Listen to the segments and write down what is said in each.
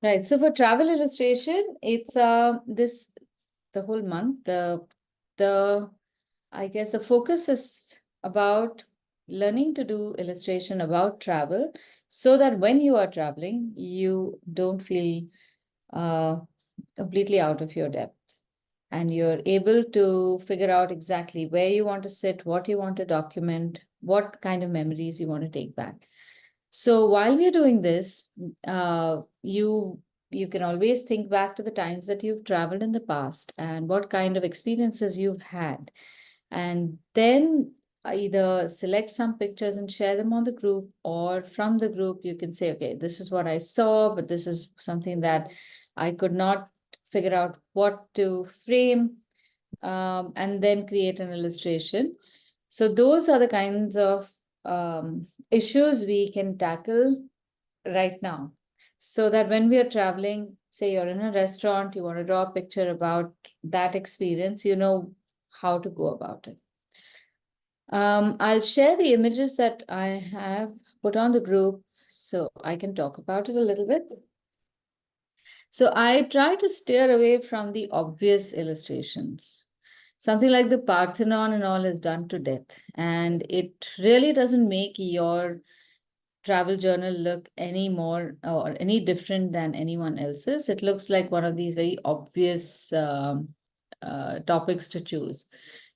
Right. So for travel illustration, it's the whole month. The I guess the focus is about learning to do illustration about travel so that when you are traveling, you don't feel uh, completely out of your depth. And you're able to figure out exactly where you want to sit, what you want to document, what kind of memories you want to take back. So while we're doing this, you can always think back to the times that you've traveled in the past and what kind of experiences you've had. And then either select some pictures and share them on the group, or from the group, you can say, okay, this is what I saw, but this is something that I could not figure out what to frame, and then create an illustration. So those are the kinds of issues we can tackle right now. So that when we are traveling, say you're in a restaurant, you want to draw a picture about that experience, you know how to go about it. I'll share the images that I have put on the group so I can talk about it a little bit. So I try to steer away from the obvious illustrations. Something like the Parthenon and all is done to death, and it really doesn't make your travel journal look any more or any different than anyone else's. It looks like one of these very obvious topics to choose.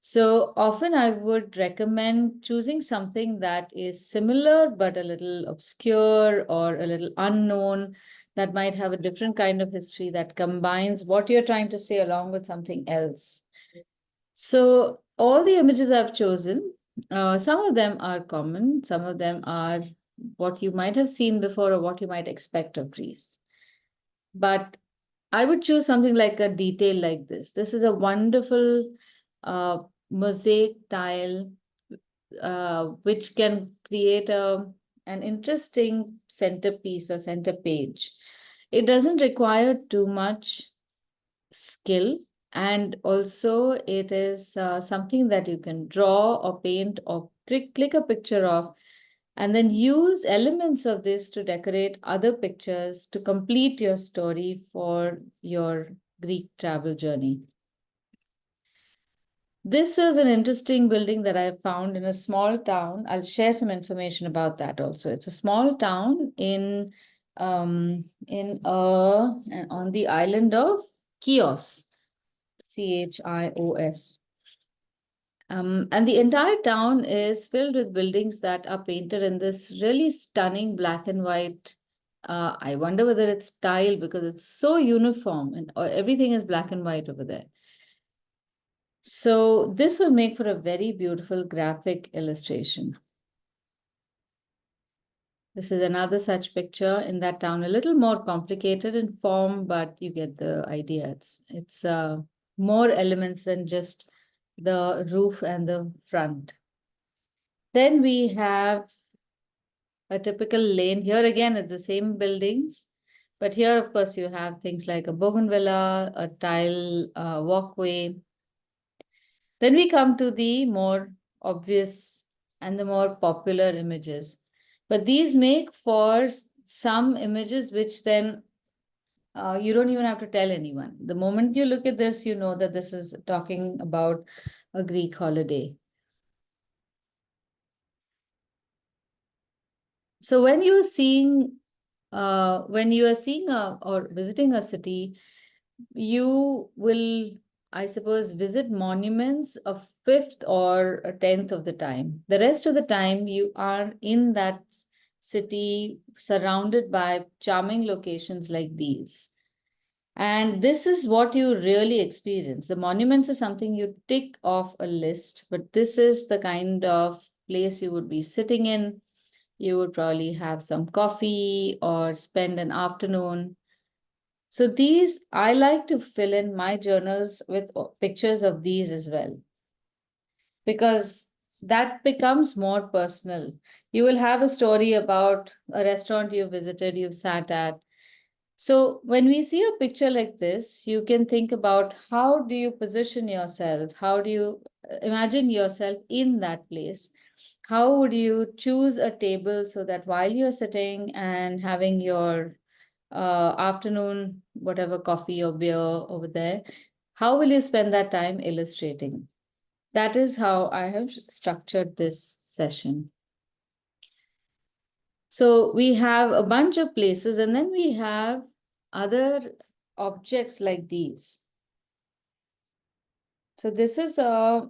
So often I would recommend choosing something that is similar but a little obscure or a little unknown, that might have a different kind of history that combines what you're trying to say along with something else. So all the images I've chosen, some of them are common, some of them are what you might have seen before or what you might expect of Greece. But I would choose something like a detail like this. This is a wonderful uh, mosaic tile, which can create an interesting centerpiece or center page. It doesn't require too much skill, and also it is something that you can draw or paint or click a picture of, and then use elements of this to decorate other pictures to complete your story for your Greek travel journey. This is an interesting building that I found in a small town. I'll share some information about that also. It's a small town on the island of Chios, Chios. And the entire town is filled with buildings that are painted in this really stunning black and white. I wonder whether it's tile because it's so uniform and everything is black and white over there. So this will make for a very beautiful graphic illustration. This is another such picture in that town, a little more complicated in form, but you get the idea. It's more elements than just the roof and the front. Then we have a typical lane. Here again, it's the same buildings, but here, of course, you have things like a bougainvillea, a tile walkway. Then we come to the more obvious and the more popular images. But these make for some images which then you don't even have to tell anyone. The moment you look at this, you know that this is talking about a Greek holiday. So when you are seeing or visiting a city, you will, I suppose, visit monuments a fifth or a tenth of the time. The rest of the time, you are in that city surrounded by charming locations like these. And this is what you really experience. The monuments is something you tick off a list, but this is the kind of place you would be sitting in. You would probably have some coffee or spend an afternoon. So these, I like to fill in my journals with pictures of these as well, because that becomes more personal. You will have a story about a restaurant you visited, you've sat at. So when we see a picture like this, you can think about how do you position yourself? How do you imagine yourself in that place? How would you choose a table so that while you're sitting and having your afternoon, whatever coffee or beer over there, how will you spend that time illustrating? That is how I have structured this session. So we have a bunch of places, and then we have other objects like these. So this is either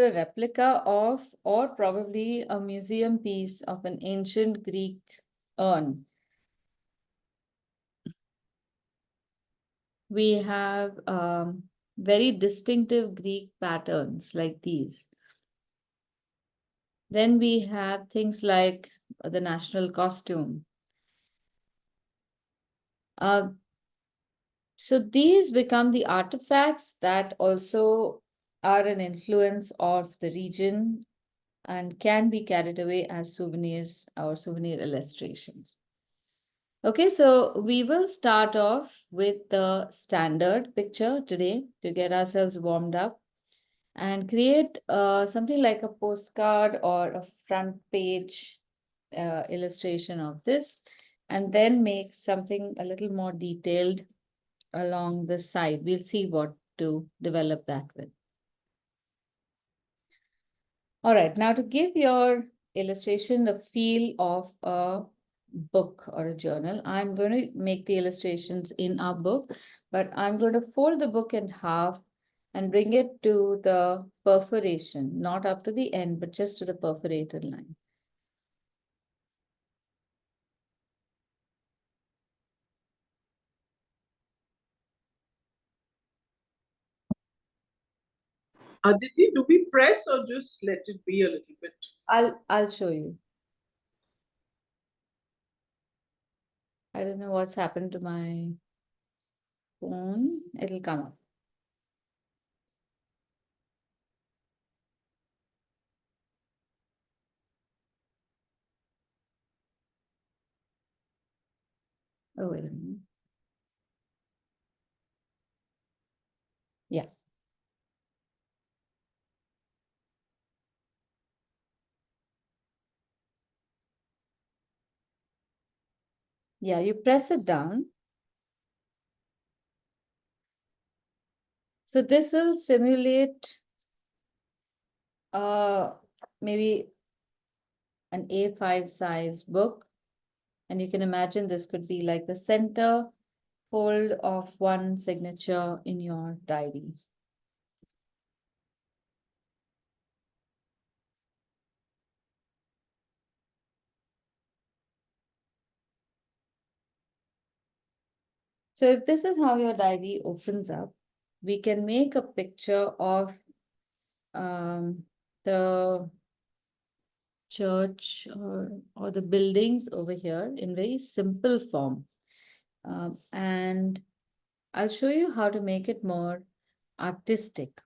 a replica of, or probably a museum piece of an ancient Greek urn. We have very distinctive Greek patterns like these. Then we have things like the national costume. So these become the artifacts that also are an influence of the region and can be carried away as souvenirs or souvenir illustrations. Okay, so we will start off with the standard picture today to get ourselves warmed up and create something like a postcard or a front page illustration of this, and then make something a little more detailed along the side. We'll see what to develop that with. All right, now to give your illustration the feel of a book or a journal, I'm going to make the illustrations in our book, but I'm going to fold the book in half and bring it to the perforation, not up to the end, but just to the perforated line. Aditi, do we press or just let it be a little bit? I'll show you. I don't know what's happened to my phone. It'll come up. Oh, wait a minute. Yeah. Yeah, you press it down. So this will simulate maybe an A5 size book. And you can imagine this could be like the center fold of one signature in your diary. So if this is how your diary opens up, we can make a picture of the church or the buildings over here in very simple form. And I'll show you how to make it more artistic.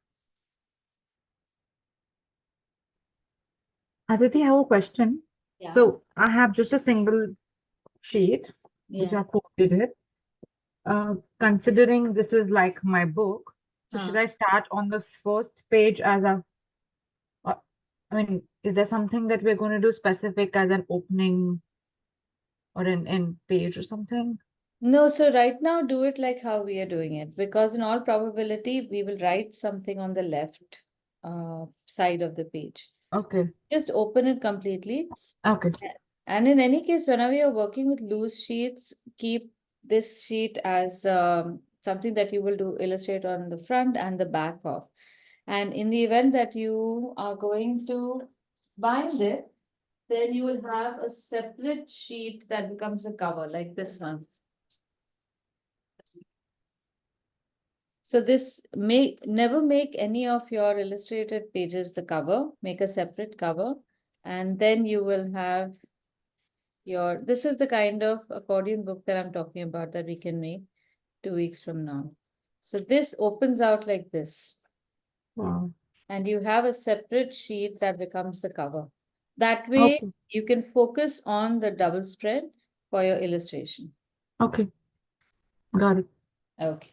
Aditi, I have a question. Yeah. So I have just a single sheet, which Yeah. I folded it. Considering this is like my book, so should I start on the first page as a, uh, I mean, is there something that we're going to do specific as an opening or an end page or something? No, so right now do it like how we are doing it, because in all probability, we will write something on the left side of the page. Okay. Just open it completely. Okay. And in any case, whenever you're working with loose sheets, keep this sheet as something that you will do illustrate on the front and the back of. And in the event that you are going to bind it, then you will have a separate sheet that becomes a cover like this one. So this never make any of your illustrated pages the cover, make a separate cover, and then you will have this is the kind of accordion book that I'm talking about that we can make 2 weeks from now. So this opens out like this. Wow. And you have a separate sheet that becomes the cover. That way Okay. you can focus on the double spread for your illustration. Okay. Got it. Okay.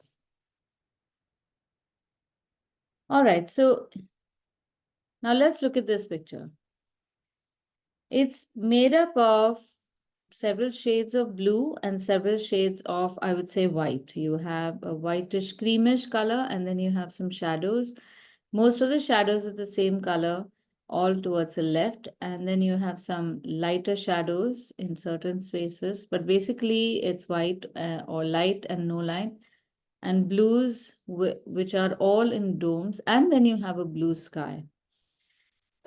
All right, so now let's look at this picture. It's made up of several shades of blue and several shades of, I would say, white. You have a whitish creamish color, and then you have some shadows. Most of the shadows are the same color, all towards the left, and then you have some lighter shadows in certain spaces, but basically it's white or light and no light, and blues which are all in domes, and then you have a blue sky.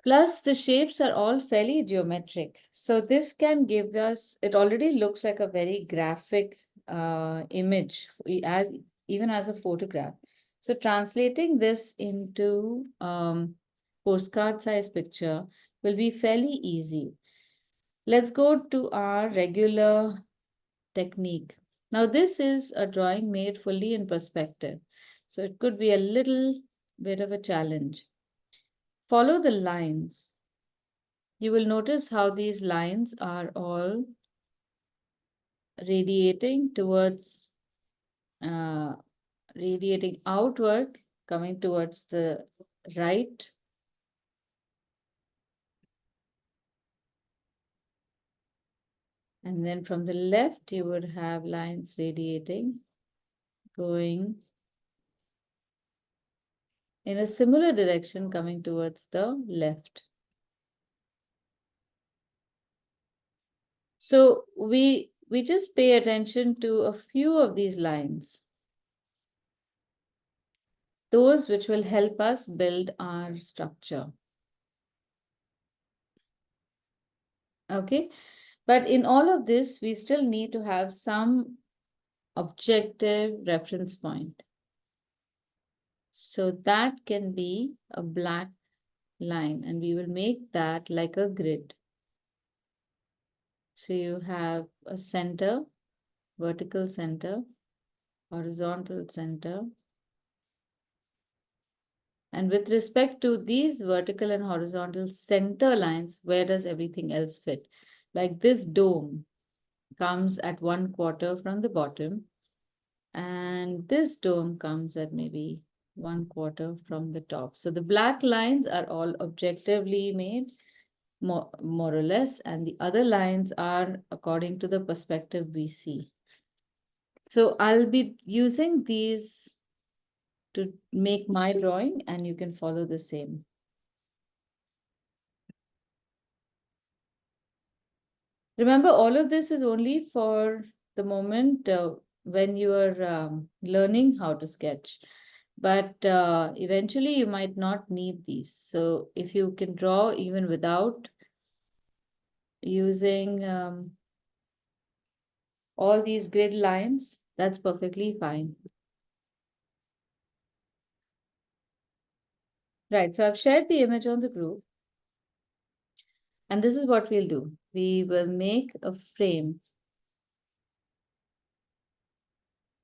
Plus, the shapes are all fairly geometric. So this can give us, it already looks like a very graphic image, as even as a photograph. So translating this into postcard size picture will be fairly easy. Let's go to our regular technique. Now, this is a drawing made fully in perspective. So it could be a little bit of a challenge. Follow the lines. You will notice how these lines are all radiating towards, radiating outward, coming towards the right. And then from the left, you would have lines radiating, going in a similar direction, coming towards the left. So we just pay attention to a few of these lines, those which will help us build our structure. Okay, but in all of this, we still need to have some objective reference point. So that can be a black line, and we will make that like a grid. So you have a center, vertical center, horizontal center. And with respect to these vertical and horizontal center lines, where does everything else fit? Like this dome comes at 1/4 from the bottom, and this dome comes at maybe 1/4 from the top. So the black lines are all objectively made, more or less, and the other lines are according to the perspective we see. So I'll be using these to make my drawing, and you can follow the same. Remember, all of this is only for the moment when you are learning how to sketch. But eventually you might not need these. So if you can draw even without using all these grid lines, that's perfectly fine. Right, so I've shared the image on the group. And this is what we'll do. We will make a frame.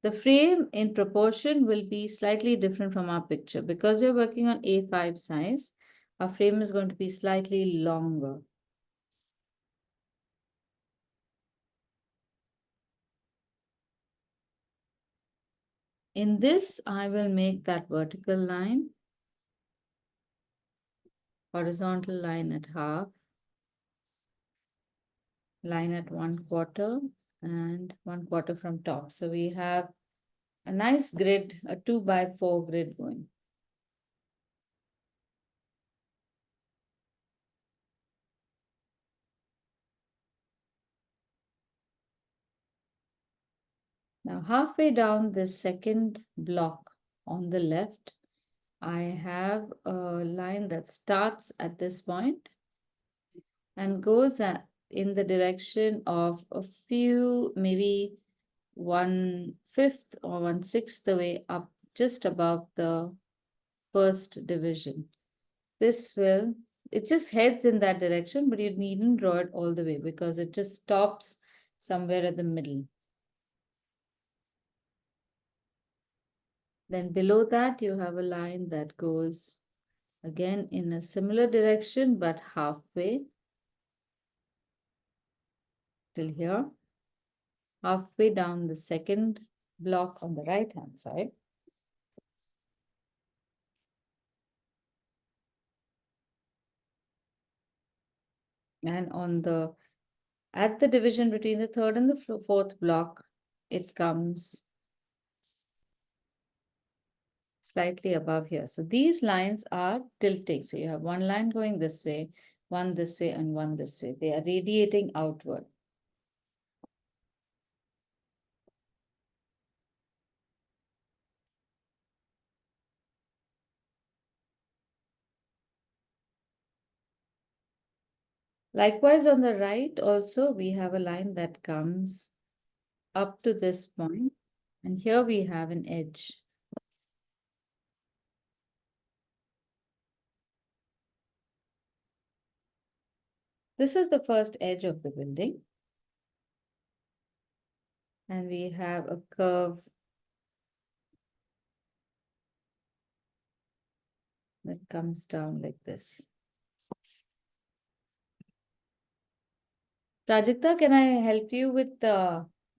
The frame in proportion will be slightly different from our picture. Because we're working on A5 size, our frame is going to be slightly longer. In this, I will make that vertical line, horizontal line at half, line at 1/4, and 1/4 from top. So we have a nice grid, a 2x4 grid going. Now, halfway down this second block on the left, I have a line that starts at this point and goes in the direction of a few, maybe 1/5 or 1/6 the way up, just above the first division. It just heads in that direction, but you needn't draw it all the way because it just stops somewhere at the middle. Then below that, you have a line that goes again in a similar direction, but halfway till here, halfway down the second block on the right-hand side. And on the at the division between the third and the fourth block, it comes slightly above here. So these lines are tilting. So you have one line going this way, one this way, and one this way. They are radiating outward. Likewise, on the right also, we have a line that comes up to this point, and here we have an edge. This is the first edge of the building. And we have a curve that comes down like this. Prajakta, can I help you with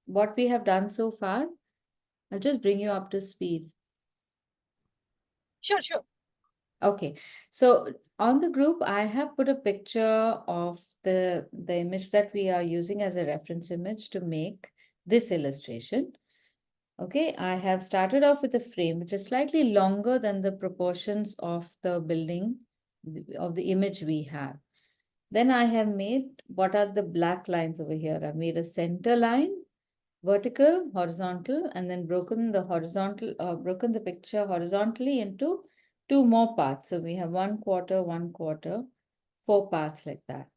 what we have done so far? I'll just bring you up to speed. Sure, sure. Okay, so on the group, I have put a picture of the image that we are using as a reference image to make this illustration. Okay, I have started off with a frame which is slightly longer than the proportions of the building, of the image we have. Then I have made, what are the black lines over here? I've made a center line, vertical, horizontal, and then broken the picture horizontally into two more parts. So we have 1/4, 4 parts like that.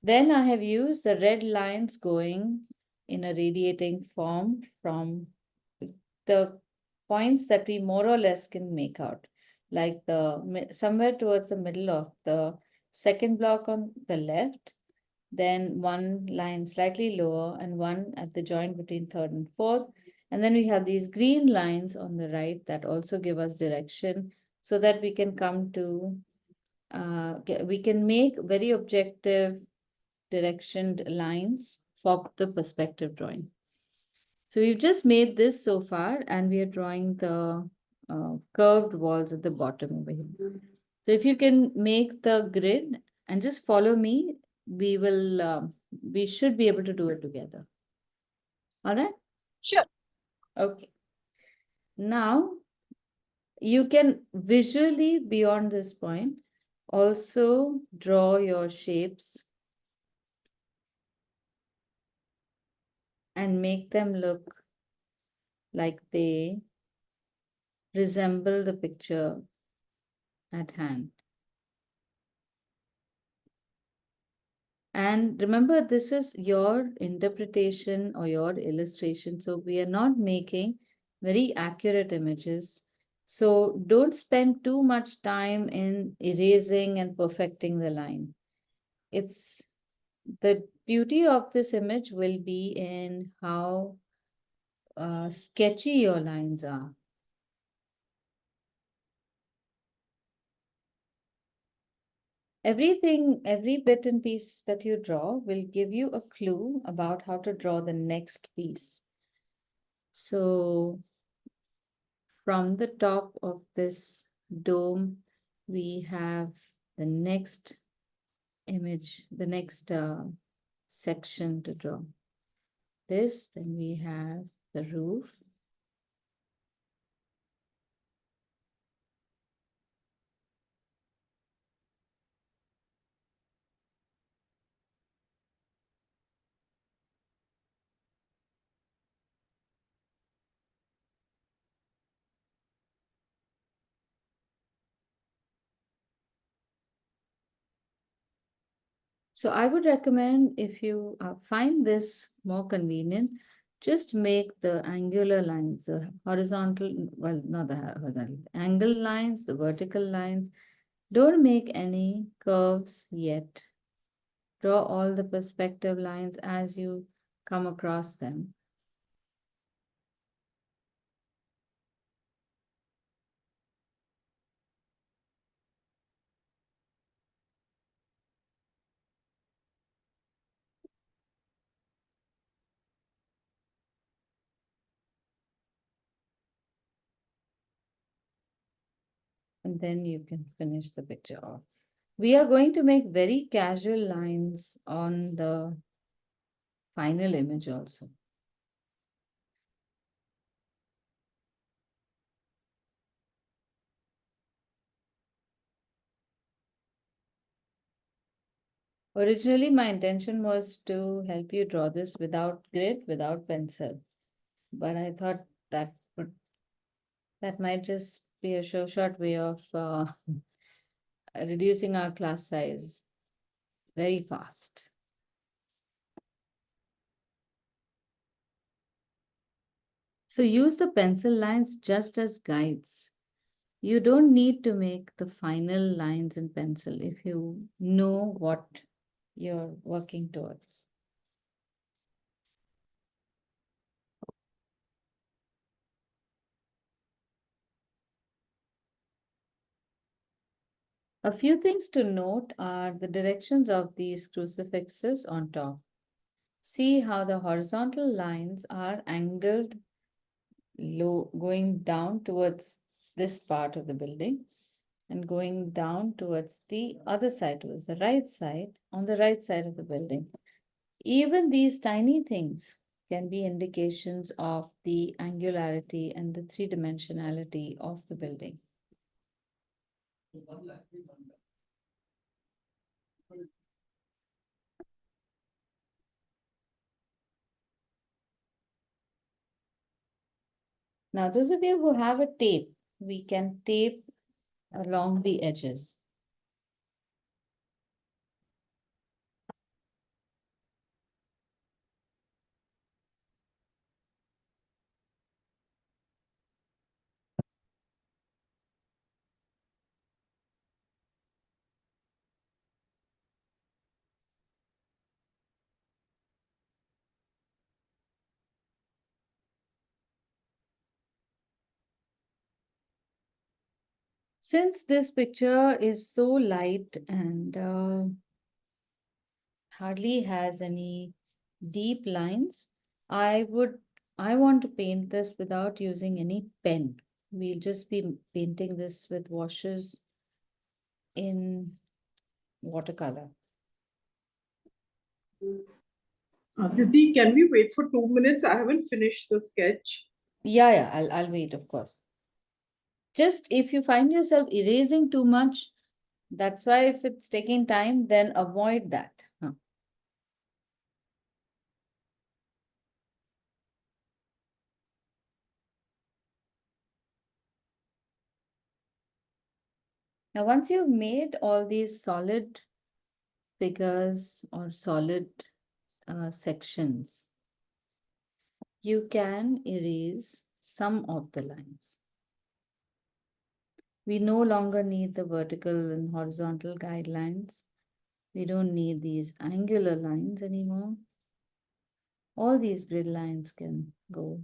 Then I have used the red lines going in a radiating form from the points that we more or less can make out, like somewhere towards the middle of the second block on the left, then one line slightly lower and one at the joint between third and fourth. And then we have these green lines on the right that also give us direction so that we can come to, we can make very objective directioned lines for the perspective drawing. So we've just made this so far, and we are drawing the curved walls at the bottom over here. So if you can make the grid and just follow me, we should be able to do it together. All right? Sure. Okay. Now, you can visually, beyond this point, also draw your shapes and make them look like they resemble the picture at hand. And remember, this is your interpretation or your illustration. So we are not making very accurate images. So don't spend too much time in erasing and perfecting the line. It's the beauty of this image will be in how sketchy your lines are. Everything, every bit and piece that you draw will give you a clue about how to draw the next piece. So from the top of this dome, we have the next image, the next section to draw. This, then we have the roof. So I would recommend, if you find this more convenient, just make the angular lines, the horizontal, well, not the horizontal, angle lines, the vertical lines. Don't make any curves yet. Draw all the perspective lines as you come across them. And then you can finish the picture off. We are going to make very casual lines on the final image also. Originally, my intention was to help you draw this without grid, without pencil. But I thought that might just be a short way of reducing our class size very fast. So use the pencil lines just as guides. You don't need to make the final lines in pencil if you know what you're working towards. A few things to note are the directions of these crucifixes on top. See how the horizontal lines are angled low, going down towards this part of the building and going down towards the other side, towards the right side, on the right side of the building. Even these tiny things can be indications of the angularity and the three-dimensionality of the building. Now, those of you who have a tape, we can tape along the edges. Since this picture is so light and hardly has any deep lines, I want to paint this without using any pen. We'll just be painting this with washes in watercolor. Didi, can we wait for 2 minutes? I haven't finished the sketch. Yeah, I'll wait, of course. Just if you find yourself erasing too much, that's why if it's taking time, then avoid that. Now, once you've made all these solid figures or solid sections, you can erase some of the lines. We no longer need the vertical and horizontal guidelines. We don't need these angular lines anymore. All these grid lines can go.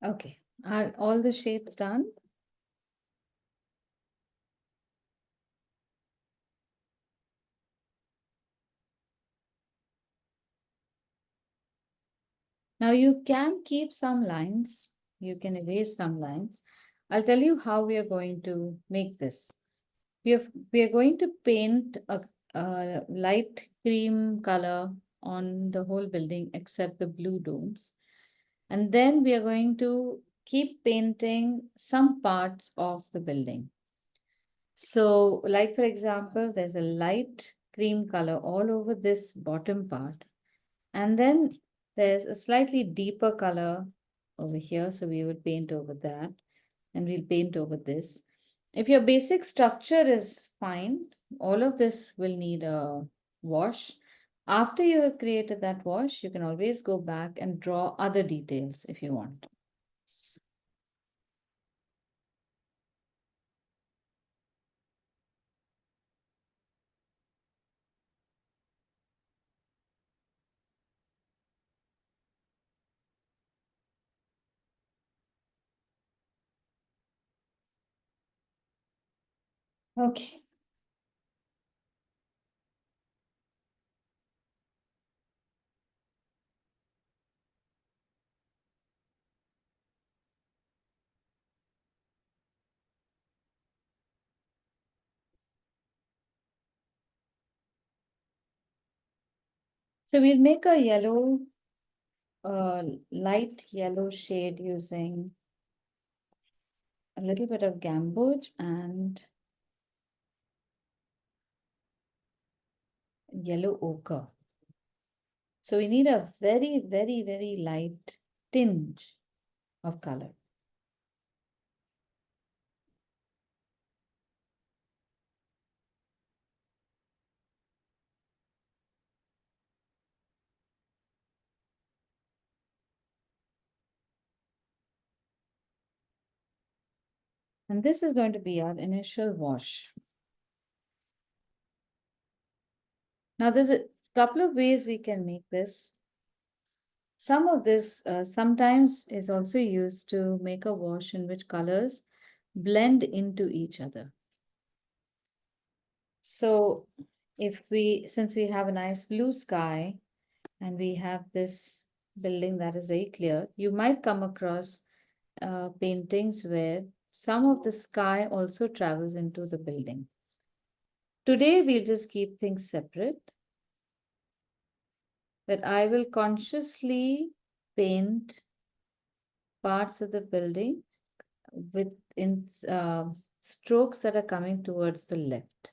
Okay, are all the shapes done? Now you can keep some lines, you can erase some lines. I'll tell you how we are going to make this. We are going to paint a light cream color on the whole building except the blue domes. And then we are going to keep painting some parts of the building. So, like for example, there's a light cream color all over this bottom part. And then there's a slightly deeper color over here. So we would paint over that and we'll paint over this. If your basic structure is fine, all of this will need a wash. After you have created that wash, you can always go back and draw other details if you want. Okay. So we'll make a yellow, light yellow shade using a little bit of gamboge and yellow ochre. So we need a very, very, very light tinge of color. And this is going to be our initial wash. Now there's a couple of ways we can make this. Some of this sometimes is also used to make a wash in which colors blend into each other. So since we have a nice blue sky and we have this building that is very clear, you might come across paintings where some of the sky also travels into the building. Today, we'll just keep things separate, but I will consciously paint parts of the building with strokes that are coming towards the left.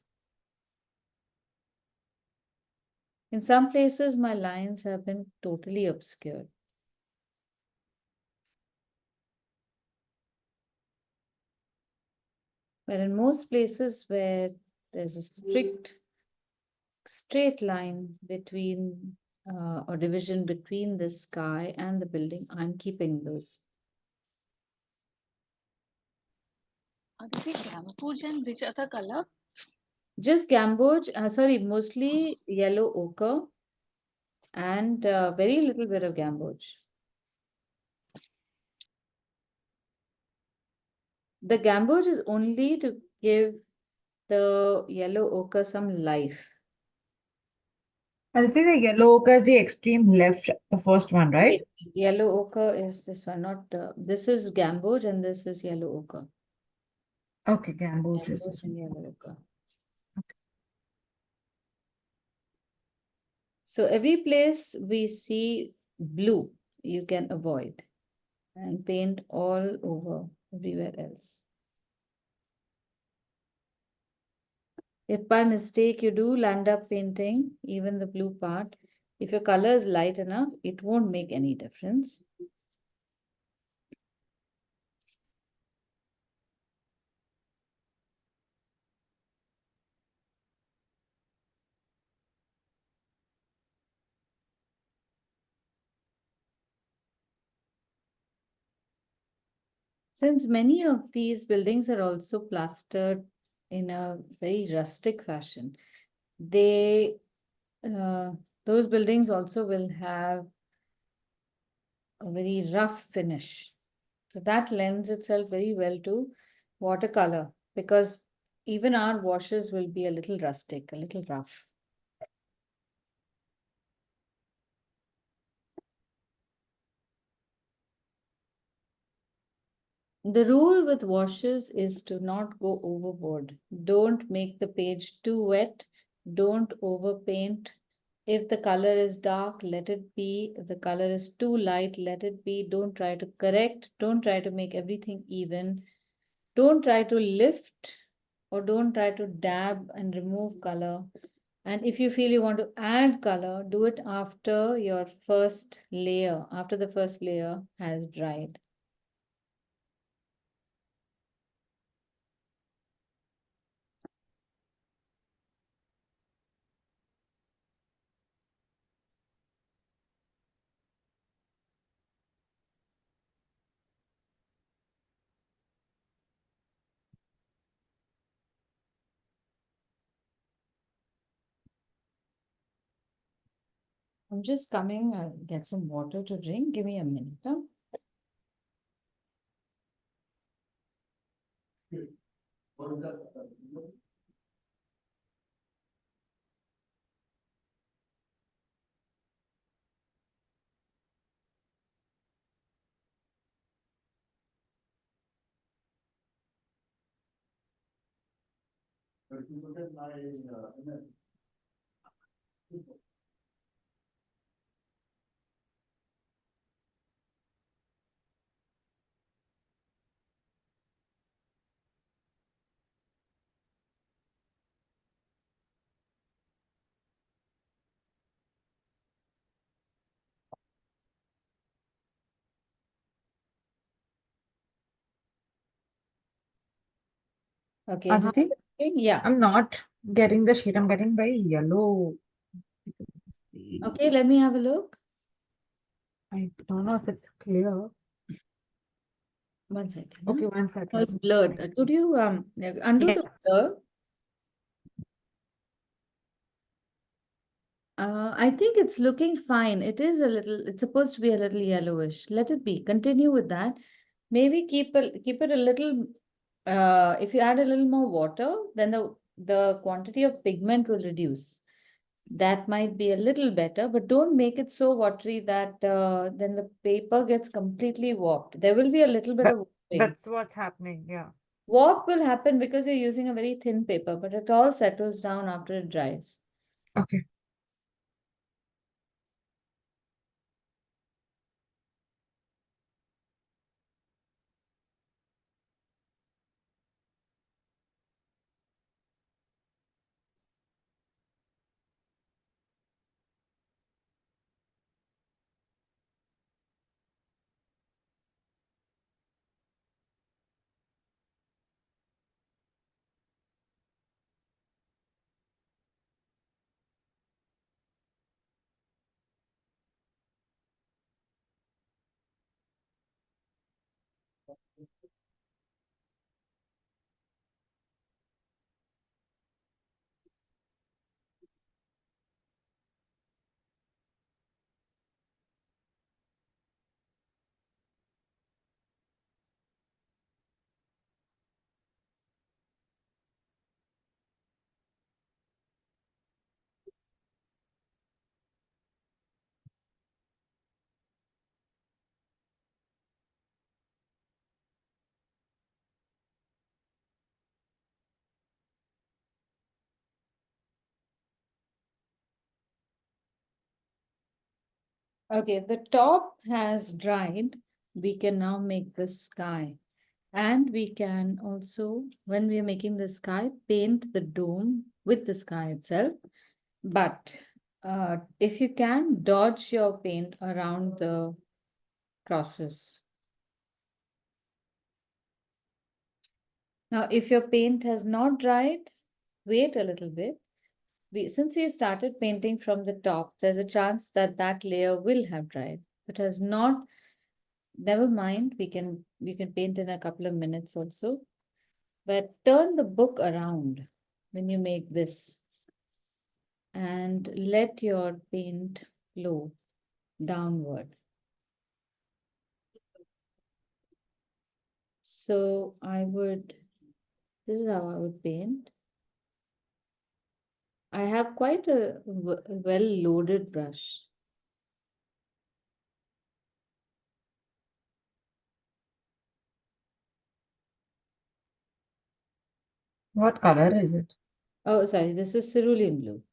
In some places, my lines have been totally obscured. But in most places where there's a strict straight line between or division between the sky and the building, I'm keeping those. Aditi, gamboge and which other color? Just gamboge, sorry, mostly yellow ochre and very little bit of gamboge. The gamboge is only to give the yellow ochre some life. I think the yellow ochre is the extreme left, the first one, right? Yellow ochre is this one, not this is gamboge and this is yellow ochre. Okay, gamboge is Gamboge this and one. yellow ochre. So every place we see blue, you can avoid and paint all over everywhere else. If by mistake you do land up painting even the blue part, if your color is light enough, it won't make any difference. Since many of these buildings are also plastered in a very rustic fashion, those buildings also will have a very rough finish. So that lends itself very well to watercolor because even our washes will be a little rustic, a little rough. The rule with washes is to not go overboard. Don't make the page too wet. Don't overpaint. If the color is dark, let it be. If the color is too light, let it be. Don't try to correct. Don't try to make everything even. Don't try to lift or don't try to dab and remove color. And if you feel you want to add color, do it after your first layer, after the first layer has dried. I'm just coming, I'll get some water to drink. Give me a minute. Huh? Okay. how Aditi, Yeah. I'm not getting the shade. I'm getting very yellow. Okay, let me have a look. I don't know if it's clear. 1 second. Okay, Huh? 1 Oh, second. it's blurred. Could you undo Yeah. the blur? I think it's looking fine. It is a little, it's supposed to be a little yellowish. Let it be. Continue with that. Maybe keep it a little, if you add a little more water, then the quantity of pigment will reduce. That might be a little better, but don't make it so watery that then the paper gets completely warped. There will be a little bit That, of warping. that's what's happening. Yeah. Warp will happen because you're using a very thin paper, but it all settles down after it dries. Okay. Okay, the top has dried. We can now make the sky. And we can also, when we are making the sky, paint the dome with the sky itself. But if you can, dodge your paint around the process. Now, if your paint has not dried, wait a little bit. Since we started painting from the top, there's a chance that that layer will have dried. If it has not, never mind, we can paint in a couple of minutes also. But turn the book around when you make this and let your paint flow downward. So this is how I would paint. I have quite a well-loaded brush. What color is it? Oh, sorry, this is cerulean blue.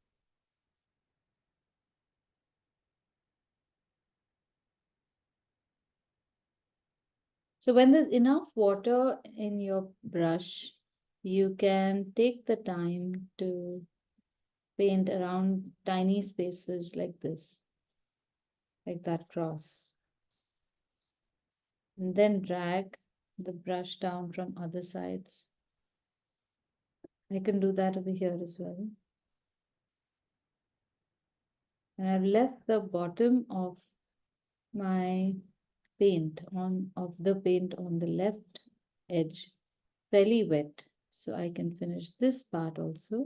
So when there's enough water in your brush, you can take the time to paint around tiny spaces like this, like that cross. And then drag the brush down from other sides. I can do that over here as well. And I've left the bottom of my paint on the left edge fairly wet, so I can finish this part also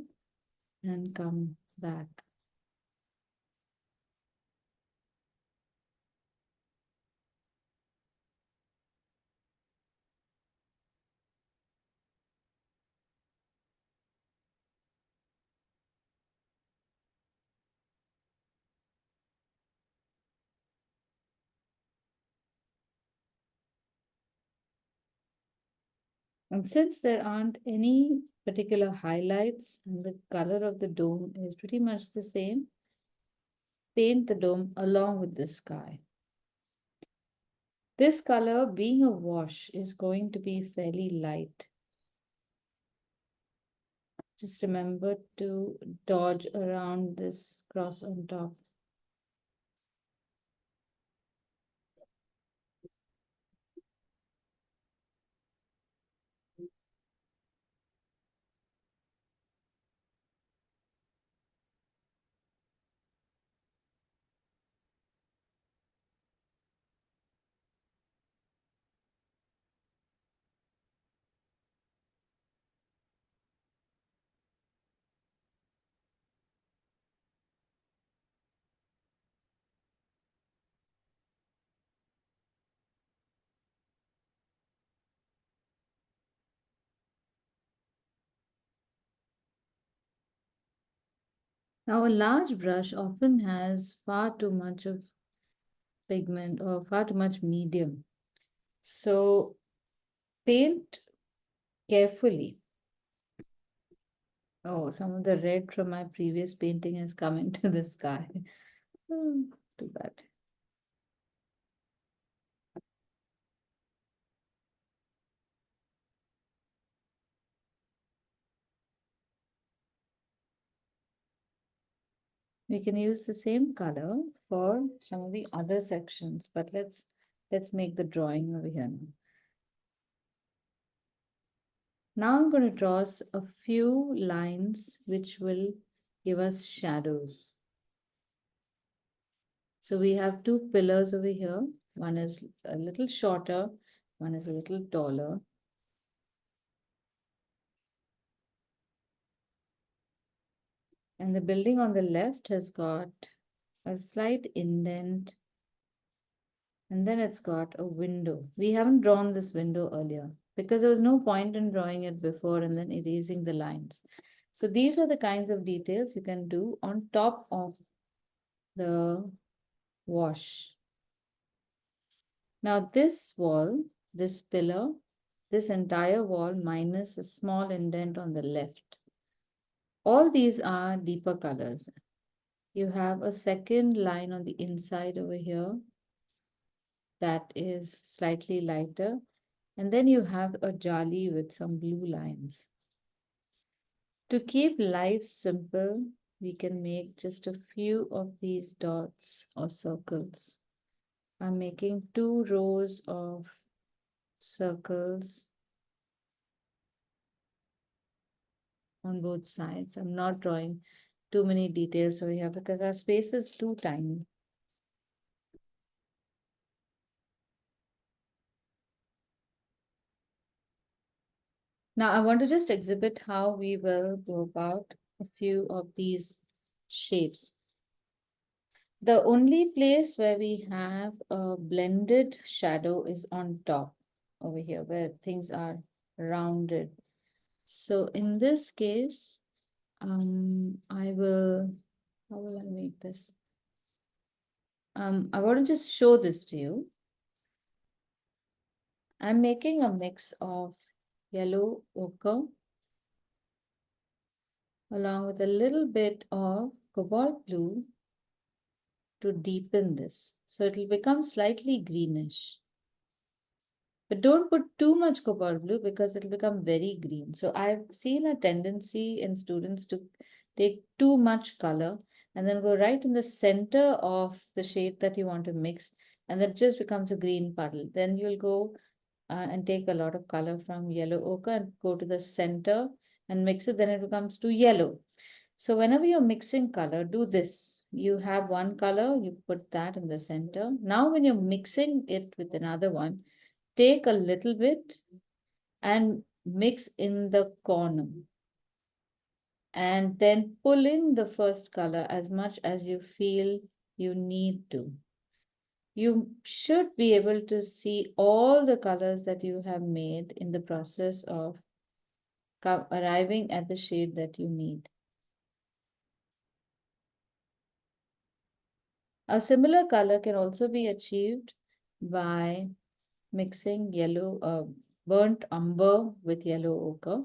and come back. And since there aren't any particular highlights and the color of the dome is pretty much the same, paint the dome along with the sky. This color, being a wash, is going to be fairly light. Just remember to dodge around this cross on top. Now, a large brush often has far too much of pigment or far too much medium. So paint carefully. Oh, some of the red from my previous painting has come into the sky. Too bad. We can use the same color for some of the other sections, but let's make the drawing over here now. Now I'm going to draw a few lines which will give us shadows. So we have two pillars over here. One is a little shorter, one is a little taller. And the building on the left has got a slight indent. And then it's got a window. We haven't drawn this window earlier because there was no point in drawing it before and then erasing the lines. So these are the kinds of details you can do on top of the wash. Now this wall, this pillar, this entire wall minus a small indent on the left. All these are deeper colors. You have a second line on the inside over here that is slightly lighter. And then you have a jali with some blue lines. To keep life simple, we can make just a few of these dots or circles. I'm making 2 rows of circles on both sides. I'm not drawing too many details over here because our space is too tiny. Now I want to just exhibit how we will go about a few of these shapes. The only place where we have a blended shadow is on top over here where things are rounded. So in this case, I will, how will I make this? I want to just show this to you. I'm making a mix of yellow ochre along with a little bit of cobalt blue to deepen this. So it will become slightly greenish. But don't put too much cobalt blue because it'll become very green. So I've seen a tendency in students to take too much color and then go right in the center of the shade that you want to mix, and that just becomes a green puddle. Then you'll go and take a lot of color from yellow ochre and go to the center and mix it, then it becomes too yellow. So whenever you're mixing color, do this. You have one color, you put that in the center. Now when you're mixing it with another one, take a little bit and mix in the corner. And then pull in the first color as much as you feel you need to. You should be able to see all the colors that you have made in the process of arriving at the shade that you need. A similar color can also be achieved by mixing burnt umber with yellow ochre,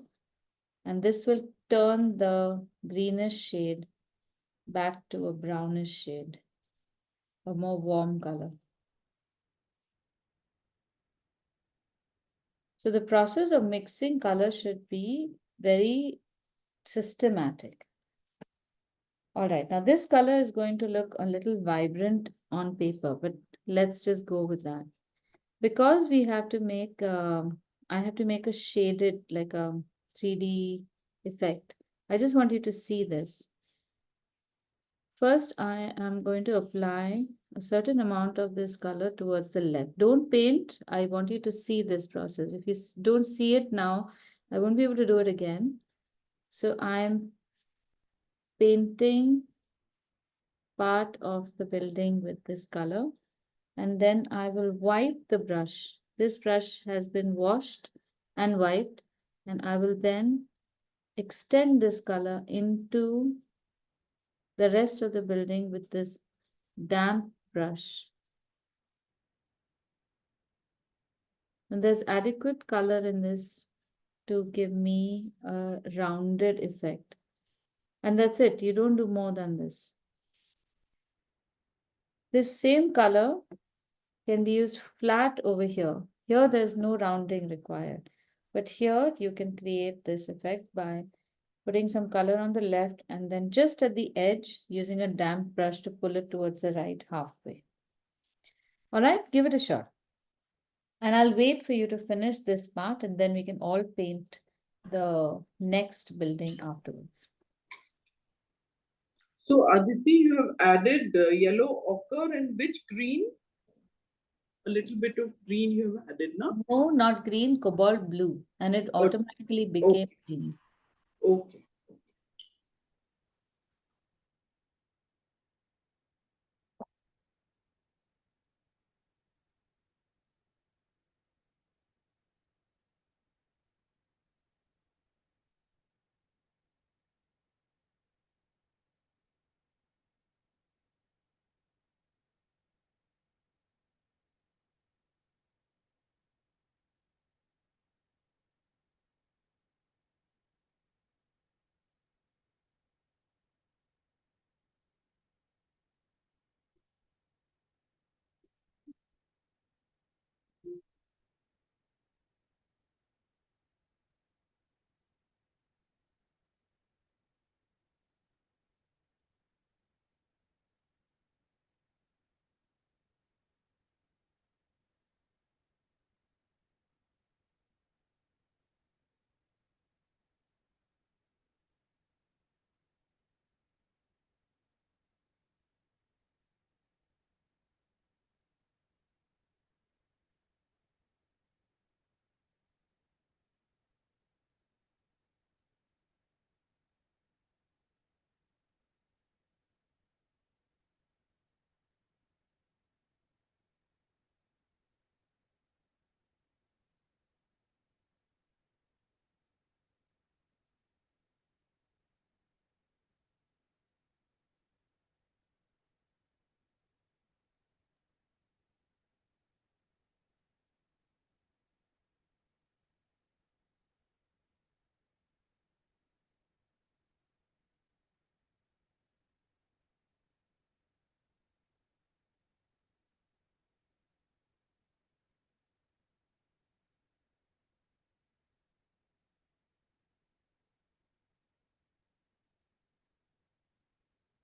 and this will turn the greenish shade back to a brownish shade, a more warm color. So the process of mixing color should be very systematic. All right, now this color is going to look a little vibrant on paper, but let's just go with that. Because we have to make, I have to make a shaded, like a 3D effect. I just want you to see this. First, I am going to apply a certain amount of this color towards the left. Don't paint. I want you to see this process. If you don't see it now, I won't be able to do it again. So I'm painting part of the building with this color, and then I will wipe the brush. This brush has been washed and wiped, and I will then extend this color into the rest of the building with this damp brush. And there's adequate color in this to give me a rounded effect. And that's it. You don't do more than this. This same color can be used flat over here. Here, there's no rounding required. But here, you can create this effect by putting some color on the left and then just at the edge, using a damp brush to pull it towards the right halfway. All right, give it a shot. And I'll wait for you to finish this part and then we can all paint the next building afterwards. So Aditi, you have added yellow ochre and which green? A little bit of green you have added, no? No, not green, cobalt blue. And it automatically became green. Okay.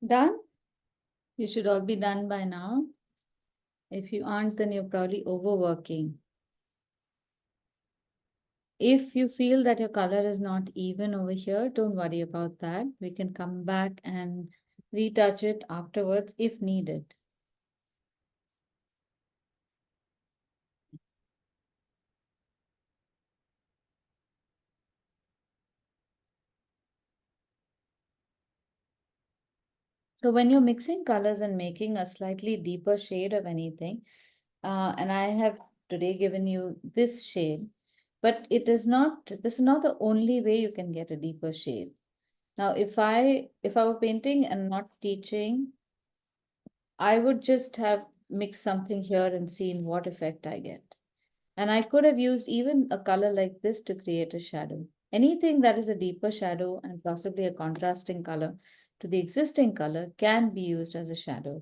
Done? You should all be done by now. If you aren't, then you're probably overworking. If you feel that your color is not even over here, don't worry about that. We can come back and retouch it afterwards if needed. So when you're mixing colors and making a slightly deeper shade of anything, and I have today given you this shade, but this is not the only way you can get a deeper shade. Now, if I were painting and not teaching, I would just have mixed something here and seen what effect I get. And I could have used even a color like this to create a shadow. Anything that is a deeper shadow and possibly a contrasting color to the existing color can be used as a shadow.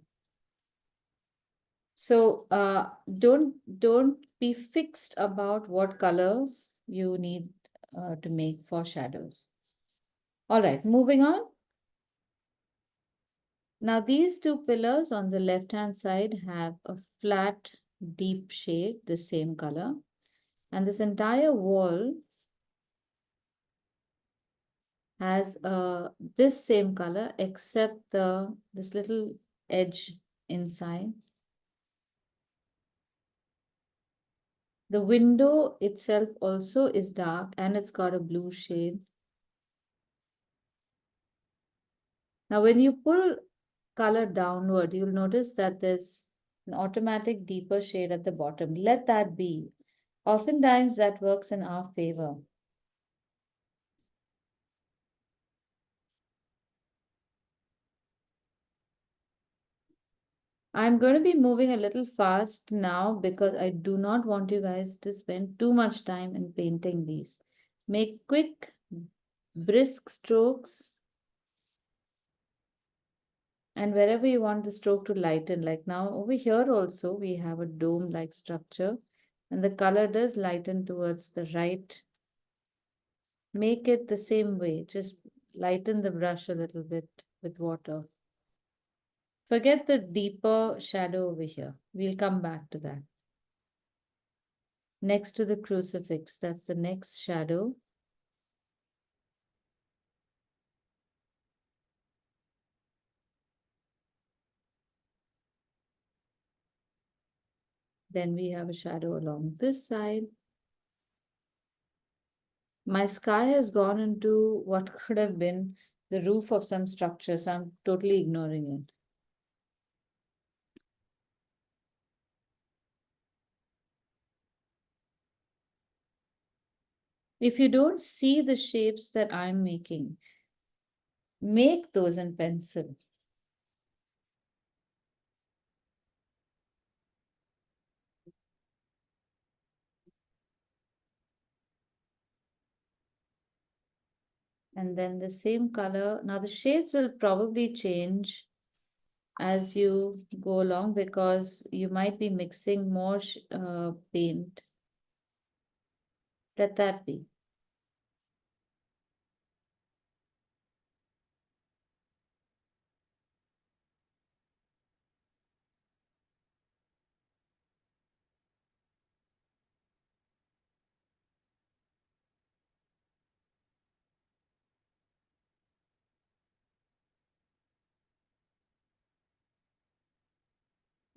So don't be fixed about what colors you need to make for shadows. All right, moving on. Now these two pillars on the left-hand side have a flat, deep shade, the same color. And this entire wall has this same color except this little edge inside. The window itself also is dark and it's got a blue shade. Now when you pull color downward, you'll notice that there's an automatic deeper shade at the bottom. Let that be. Oftentimes that works in our favor. I'm going to be moving a little fast now because I do not want you guys to spend too much time in painting these. Make quick, brisk strokes. And wherever you want the stroke to lighten, like now over here also, we have a dome-like structure and the color does lighten towards the right. Make it the same way, just lighten the brush a little bit with water. Forget the deeper shadow over here. We'll come back to that. Next to the crucifix, that's the next shadow. Then we have a shadow along this side. My sky has gone into what could have been the roof of some structure, so I'm totally ignoring it. If you don't see the shapes that I'm making, make those in pencil. And then the same color. Now the shades will probably change as you go along because you might be mixing more paint. Let that be.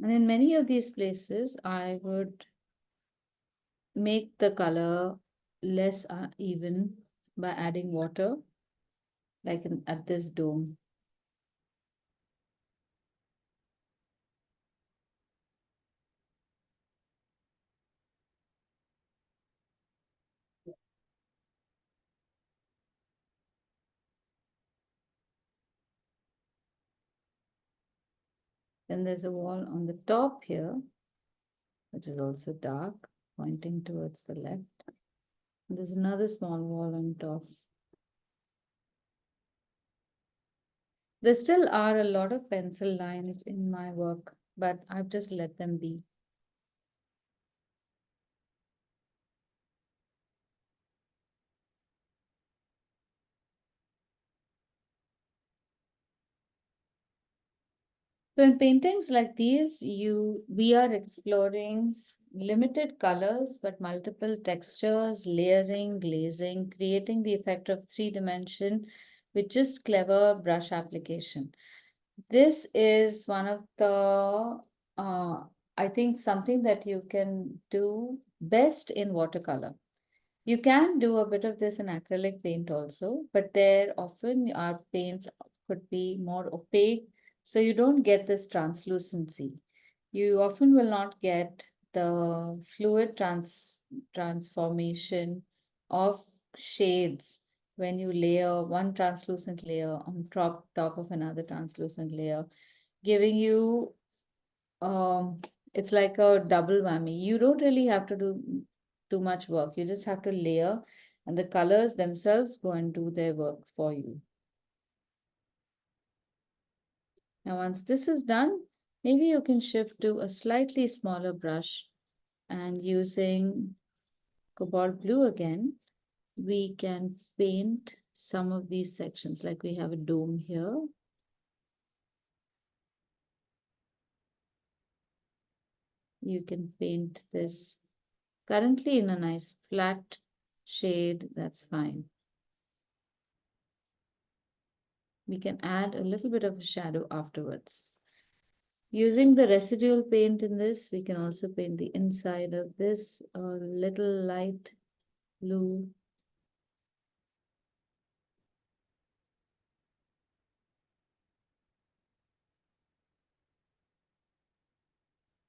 And in many of these places, I would make the color less even by adding water, like at this dome. Then there's a wall on the top here, which is also dark, pointing towards the left. And there's another small wall on top. There still are a lot of pencil lines in my work, but I've just let them be. So in paintings like these, we are exploring limited colors but multiple textures, layering, glazing, creating the effect of three-dimension with just clever brush application. This is one of the I think something that you can do best in watercolor. You can do a bit of this in acrylic paint also, but there often our paints could be more opaque, so you don't get this translucency. You often will not get the fluid transformation of shades when you layer one translucent layer on top of another translucent layer, giving you it's like a double whammy. You don't really have to do too much work. You just have to layer, and the colors themselves go and do their work for you. Now, once this is done, maybe you can shift to a slightly smaller brush, and using cobalt blue again, we can paint some of these sections, like we have a dome here. You can paint this currently in a nice flat shade, that's fine. We can add a little bit of a shadow afterwards. Using the residual paint in this, we can also paint the inside of this a little light blue.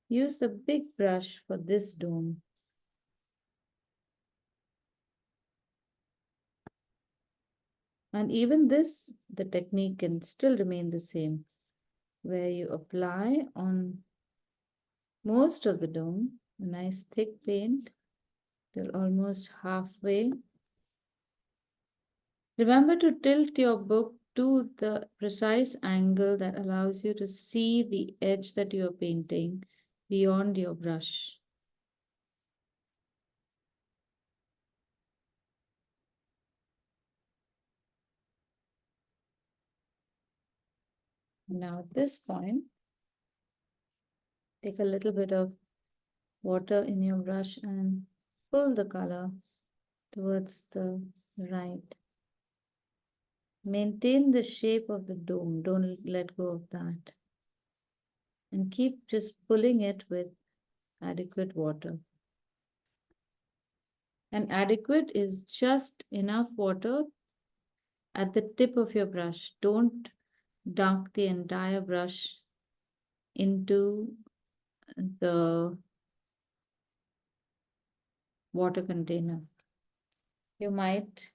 Use the big brush for this dome. And even this, the technique can still remain the same, where you apply on most of the dome a nice thick paint till almost halfway. Remember to tilt your book to the precise angle that allows you to see the edge that you are painting beyond your brush. Now at this point, take a little bit of water in your brush and pull the color towards the right. Maintain the shape of the dome, don't let go of that. And keep just pulling it with adequate water. And adequate is just enough water at the tip of your brush. Don't dunk the entire brush into the water container. You might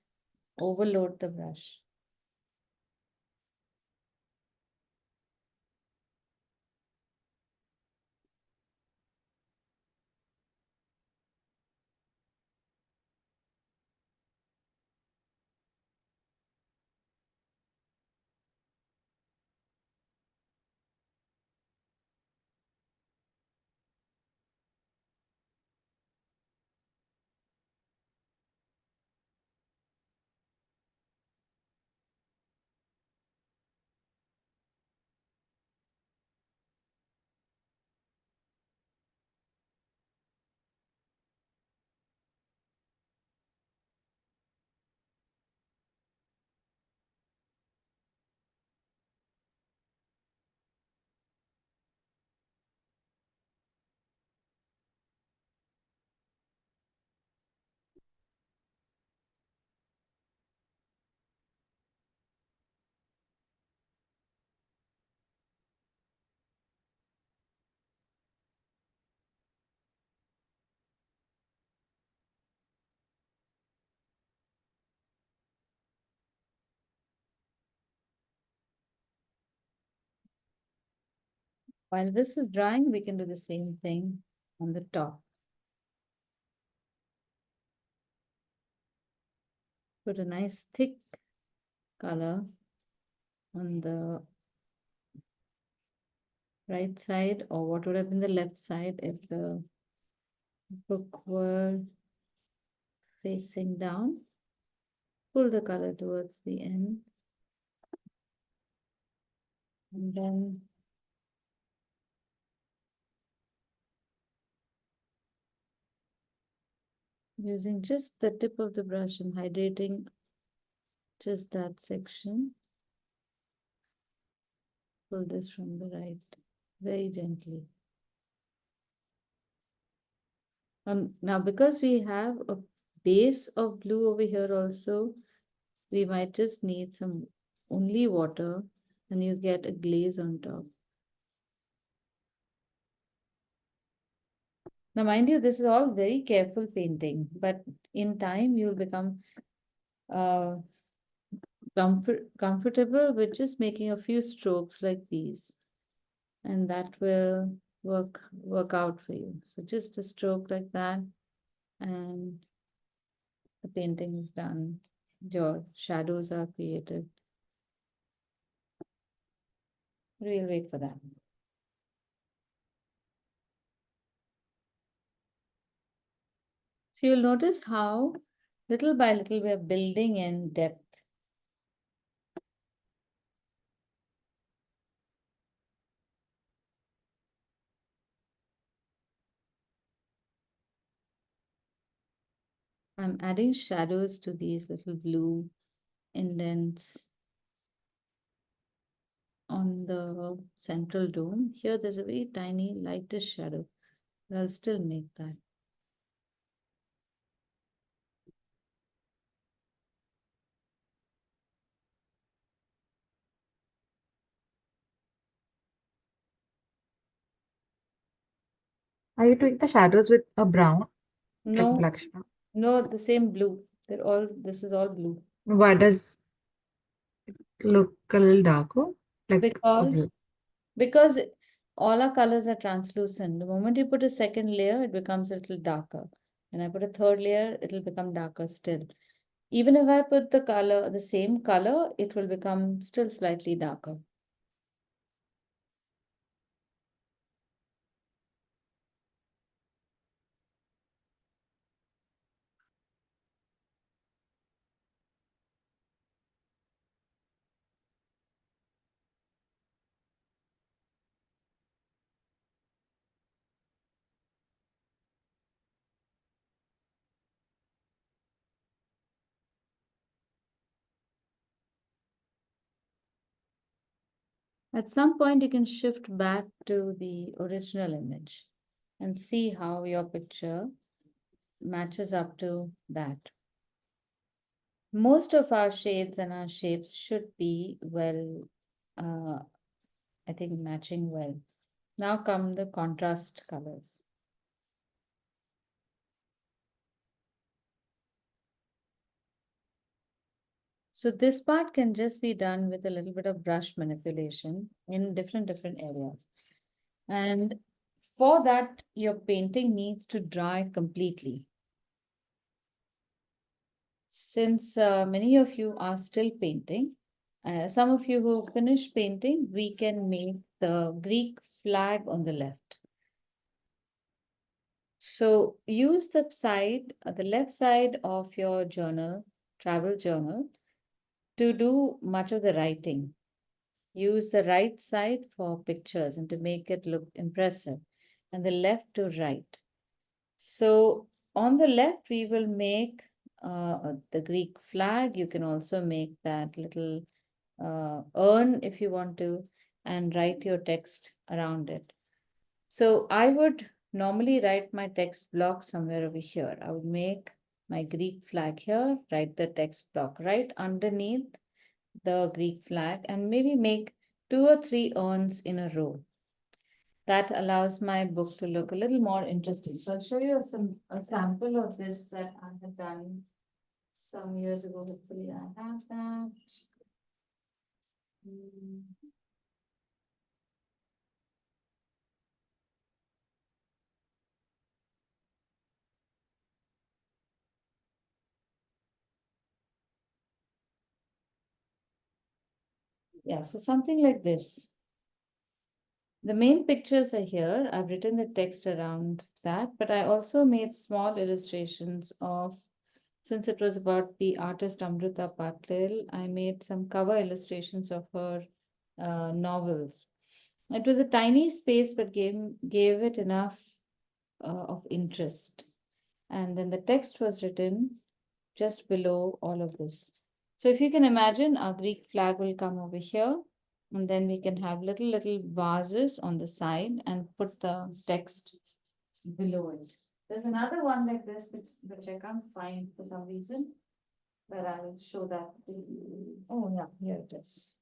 overload the brush. While this is drying, we can do the same thing on the top. Put a nice thick color on the right side, or what would have been the left side if the book were facing down. Pull the color towards the end. And then Using just the tip of the brush and hydrating just that section. Pull this from the right very gently. Now, because we have a base of blue over here also, we might just need some only water and you get a glaze on top. Now, mind you, this is all very careful painting, but in time you'll become comfortable with just making a few strokes like these, and that will work out for you. So just a stroke like that, and the painting is done. Your shadows are created. We'll wait for that. So you'll notice how little by little we're building in depth. I'm adding shadows to these little blue indents on the central dome. Here there's a very tiny lightish shadow, but I'll still make that. Are you doing the shadows with a brown? Like No, black shadow? no, the same blue. This is all blue. Why does it look a little darker? Like, okay. Because all our colors are translucent. The moment you put a second layer, it becomes a little darker. When I put a third layer, it'll become darker still. Even if I put the same color, it will become still slightly darker. At some point, you can shift back to the original image and see how your picture matches up to that. Most of our shades and our shapes should be well, I think, matching well. Now come the contrast colors. So this part can just be done with a little bit of brush manipulation in different areas. And for that, your painting needs to dry completely. Since many of you are still painting, some of you who finished painting, we can make the Greek flag on the left. So use the left side of your journal, travel journal, to do much of the writing. Use the right side for pictures and to make it look impressive, and the left to write. So on the left, we will make the Greek flag. You can also make that little urn if you want to, and write your text around it. So I would normally write my text block somewhere over here. I would make my Greek flag here, write the text block right underneath the Greek flag, and maybe make 2 or 3 urns in a row. That allows my book to look a little more interesting. So I'll show you a sample of this that I have done some years ago. Hopefully I have that. Yeah, so something like this. The main pictures are here. I've written the text around that, but I also made small illustrations of, since it was about the artist Amrita Patil, I made some cover illustrations of her novels. It was a tiny space, but gave it enough of interest. And then the text was written just below all of this. So if you can imagine, our Greek flag will come over here, and then we can have little vases on the side and put the text below it. There's another one like this, which I can't find for some reason, but I'll show that. Oh yeah, here it is.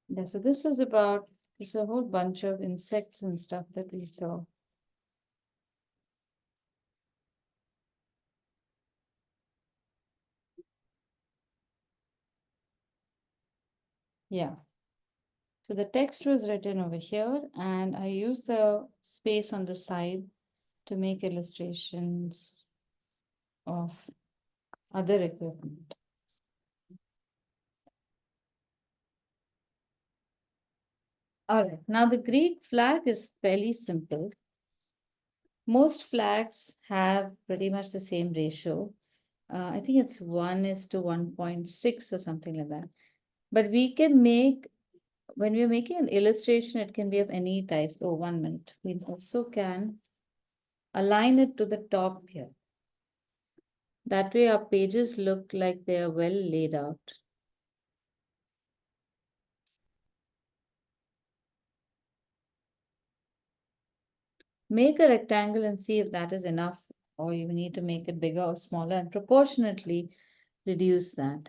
Yeah, so this was about, there's a whole bunch of insects and stuff that we saw. Yeah. So the text was written over here, and I used the space on the side to make illustrations of other equipment. All right, now the Greek flag is fairly simple. Most flags have pretty much the same ratio. I think it's 1:1.6 or something like that. But we can make, when we're making an illustration, it can be of any types. Oh, 1 minute. We also can align it to the top here. That way our pages look like they are well laid out. Make a rectangle and see if that is enough, or you need to make it bigger or smaller, and proportionately reduce that.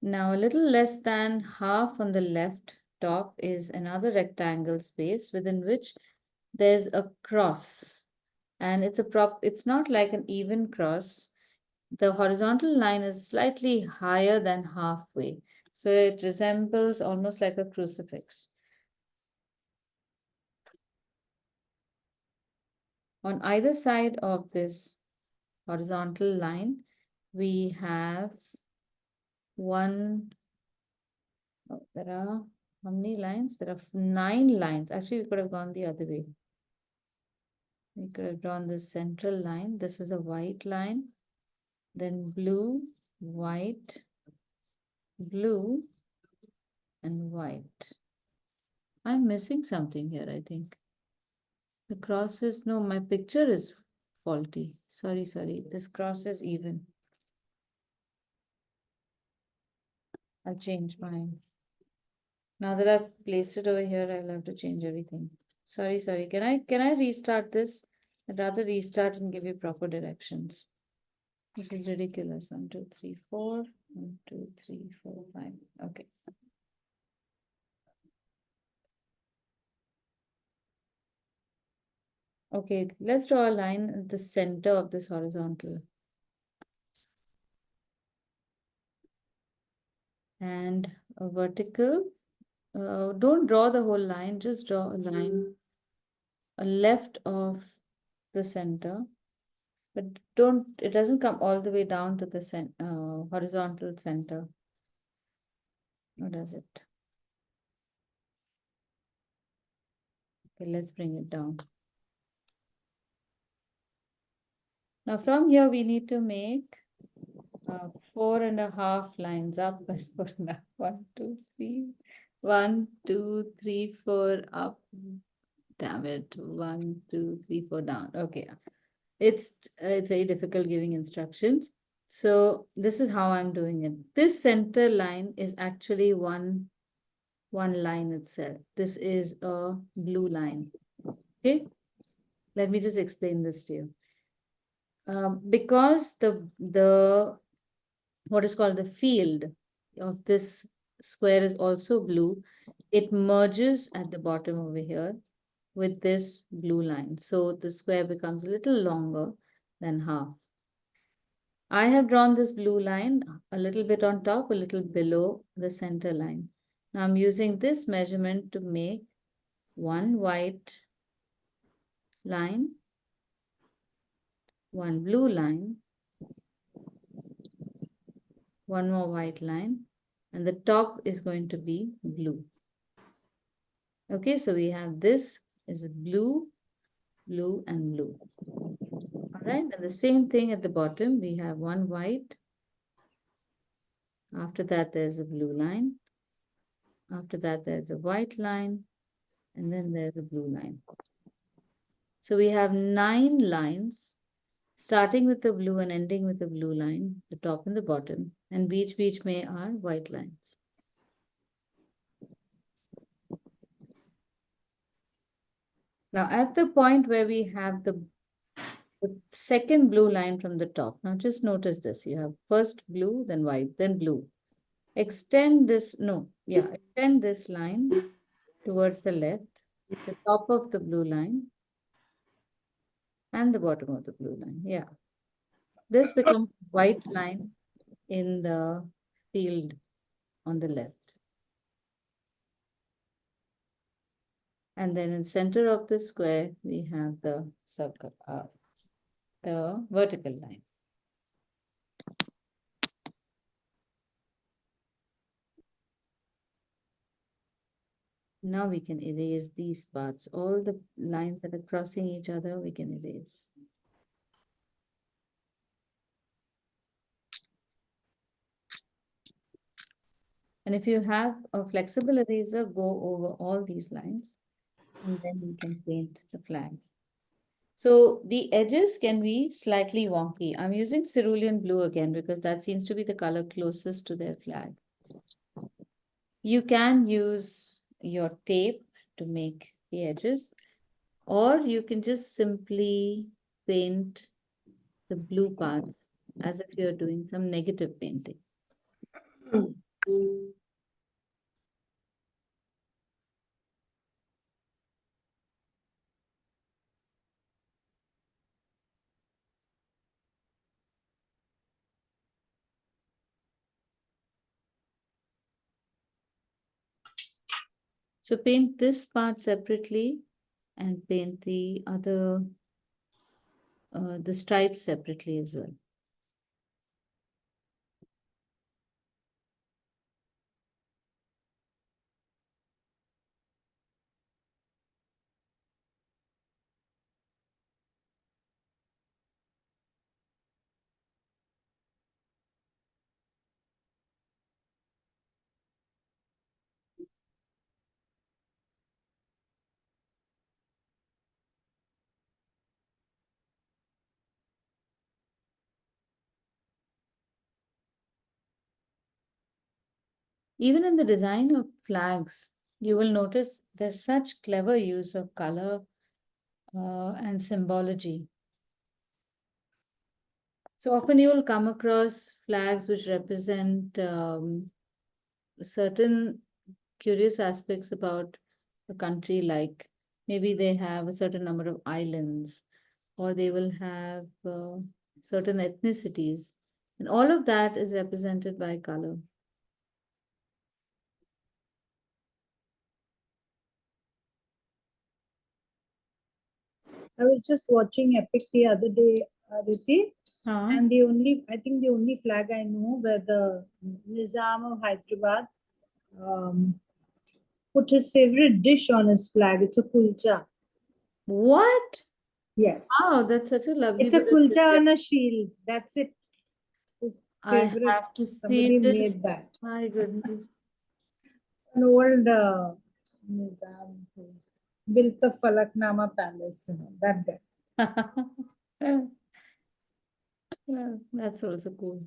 Now, a little less than half on the left top is another rectangle space within which there's a cross. And it's not like an even cross. The horizontal line is slightly higher than halfway. So it resembles almost like a crucifix. On either side of this horizontal line, we have there are how many lines? There are 9 lines. Actually, we could have gone the other way. We could have drawn this central line. This is a white line, then blue, white, blue, and white. I'm missing something here, I think. The cross is, no, my picture is faulty. Sorry. This cross is even. I'll change mine. Now that I've placed it over here, I'll have to change everything. Sorry. Can I restart this? I'd rather restart and give you proper directions. This is ridiculous. 1, 2, 3, 4. 1, 2, 3, 4, 5. Okay. Okay, let's draw a line at the center of this horizontal. And a vertical. Don't draw the whole line, just draw a line left of the center. But it doesn't come all the way down to the horizontal center. Or does it? Okay, let's bring it down. Now from here, we need to make 4.5 lines up. 1, 2, 3. 1, 2, 3, 4 up. Damn it. 1, 2, 3, 4 down. Okay. It's very difficult giving instructions. So this is how I'm doing it. This center line is actually one line itself. This is a blue line. Okay. Let me just explain this to you. Because the what is called the field of this square is also blue, it merges at the bottom over here with this blue line. So the square becomes a little longer than half. I have drawn this blue line a little bit on top, a little below the center line. Now I'm using this measurement to make one white line, one blue line, one more white line, and the top is going to be blue. Okay, so we have this is blue, blue, and blue. All right, and the same thing at the bottom, we have one white. After that, there's a blue line. After that, there's a white line, and then there's a blue line. So we have 9 lines, starting with the blue and ending with the blue line, the top and the bottom, and beach may are white lines. Now, at the point where we have the second blue line from the top, now just notice this. You have first blue, then white, then blue. Extend this line towards the left, the top of the blue line, and the bottom of the blue line. Yeah. This becomes white line in the field on the left. And then in center of the square, we have the circle, the vertical line. Now we can erase these parts. All the lines that are crossing each other, we can erase. And if you have a flexible eraser, go over all these lines, and then we can paint the flag. So the edges can be slightly wonky. I'm using cerulean blue again because that seems to be the color closest to their flag. You can use your tape to make the edges, or you can just simply paint the blue parts as if you're doing some negative painting. So paint this part separately and paint the other, the stripes separately as well. Even in the design of flags, you will notice there's such clever use of color and symbology. So often you will come across flags which represent certain curious aspects about a country, like maybe they have a certain number of islands, or they will have certain ethnicities. And all of that is represented by color. I was just watching Epic the other day, Aditi, and I think the only flag I know where the Nizam of Hyderabad put his favorite dish on his flag. It's a kulcha. What? Yes. Wow, that's such a lovely It's a bit of kulcha trivia. on a shield. That's it. His I favorite. have to see Somebody made this. that. My goodness. An old Nizam who's built the Falaknama Palace, that guy. Well, that's also cool.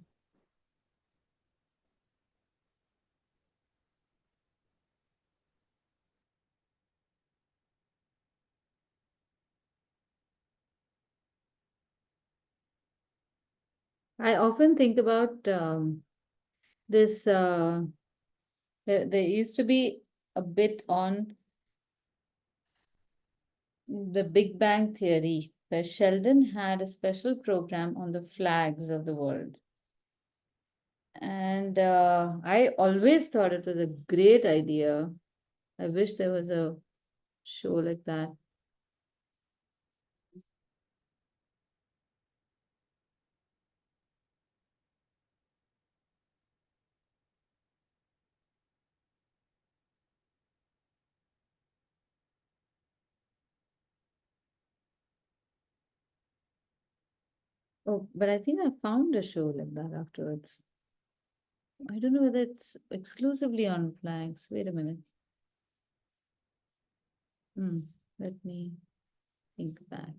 I often think about this. There used to be a bit on the Big Bang Theory, where Sheldon had a special program on the flags of the world. And I always thought it was a great idea. I wish there was a show like that. Oh, but I think I found a show like that afterwards. I don't know whether it's exclusively on flags. Wait a minute. Let me think back.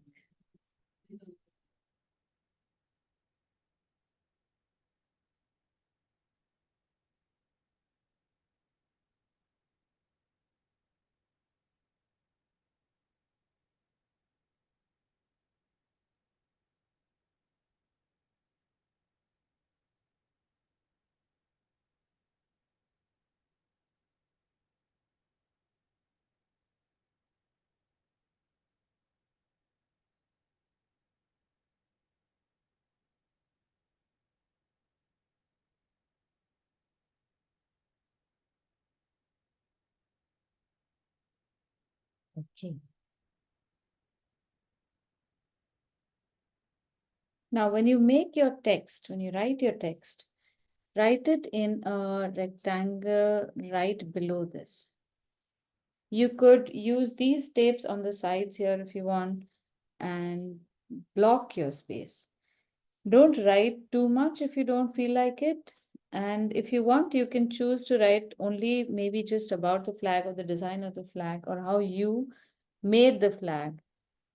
Okay. Now, when you make your text, when you write your text, write it in a rectangle right below this. You could use these tapes on the sides here if you want and block your space. Don't write too much if you don't feel like it. And if you want, you can choose to write only maybe just about the flag or the design of the flag or how you made the flag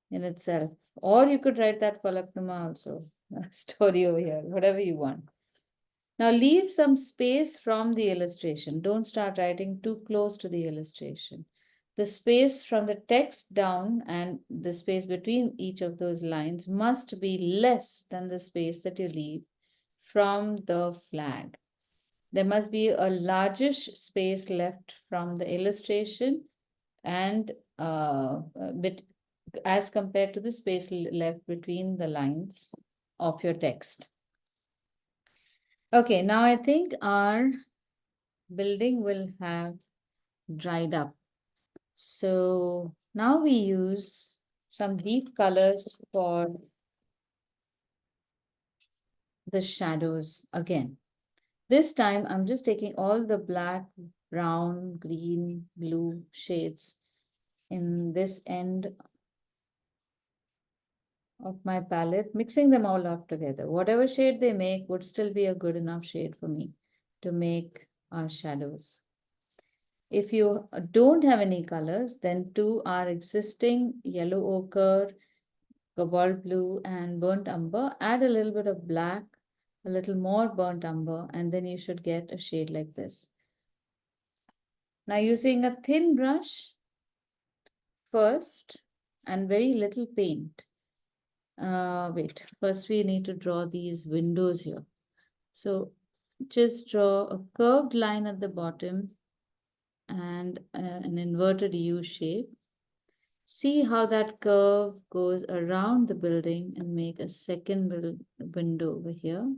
in itself. Or you could write that Falaknuma also, a story over here, whatever you want. Now leave some space from the illustration. Don't start writing too close to the illustration. The space from the text down and the space between each of those lines must be less than the space that you leave from the flag. There must be a largish space left from the illustration and bit as compared to the space left between the lines of your text. Okay, now I think our building will have dried up. So now we use some deep colors for the shadows again. This time I'm just taking all the black, brown, green, blue shades in this end of my palette, mixing them all up together. Whatever shade they make would still be a good enough shade for me to make our shadows. If you don't have any colors, then to our existing yellow ochre, cobalt blue, and burnt umber, add a little bit of black, a little more burnt umber, and then you should get a shade like this. Now using a thin brush first and very little paint. Wait, first we need to draw these windows here. So just draw a curved line at the bottom and an inverted U shape. See how that curve goes around the building and make a second window over here.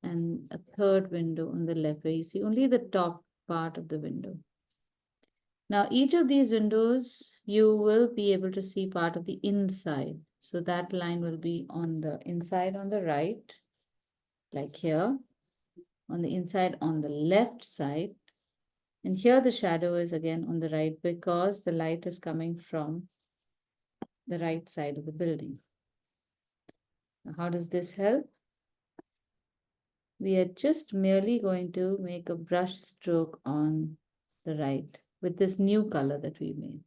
And a third window on the left where you see only the top part of the window. Now, each of these windows, you will be able to see part of the inside. So that line will be on the inside on the right, like here, on the inside on the left side. And here the shadow is again on the right because the light is coming from the right side of the building. Now, how does this help? We are just merely going to make a brush stroke on the right with this new color that we made.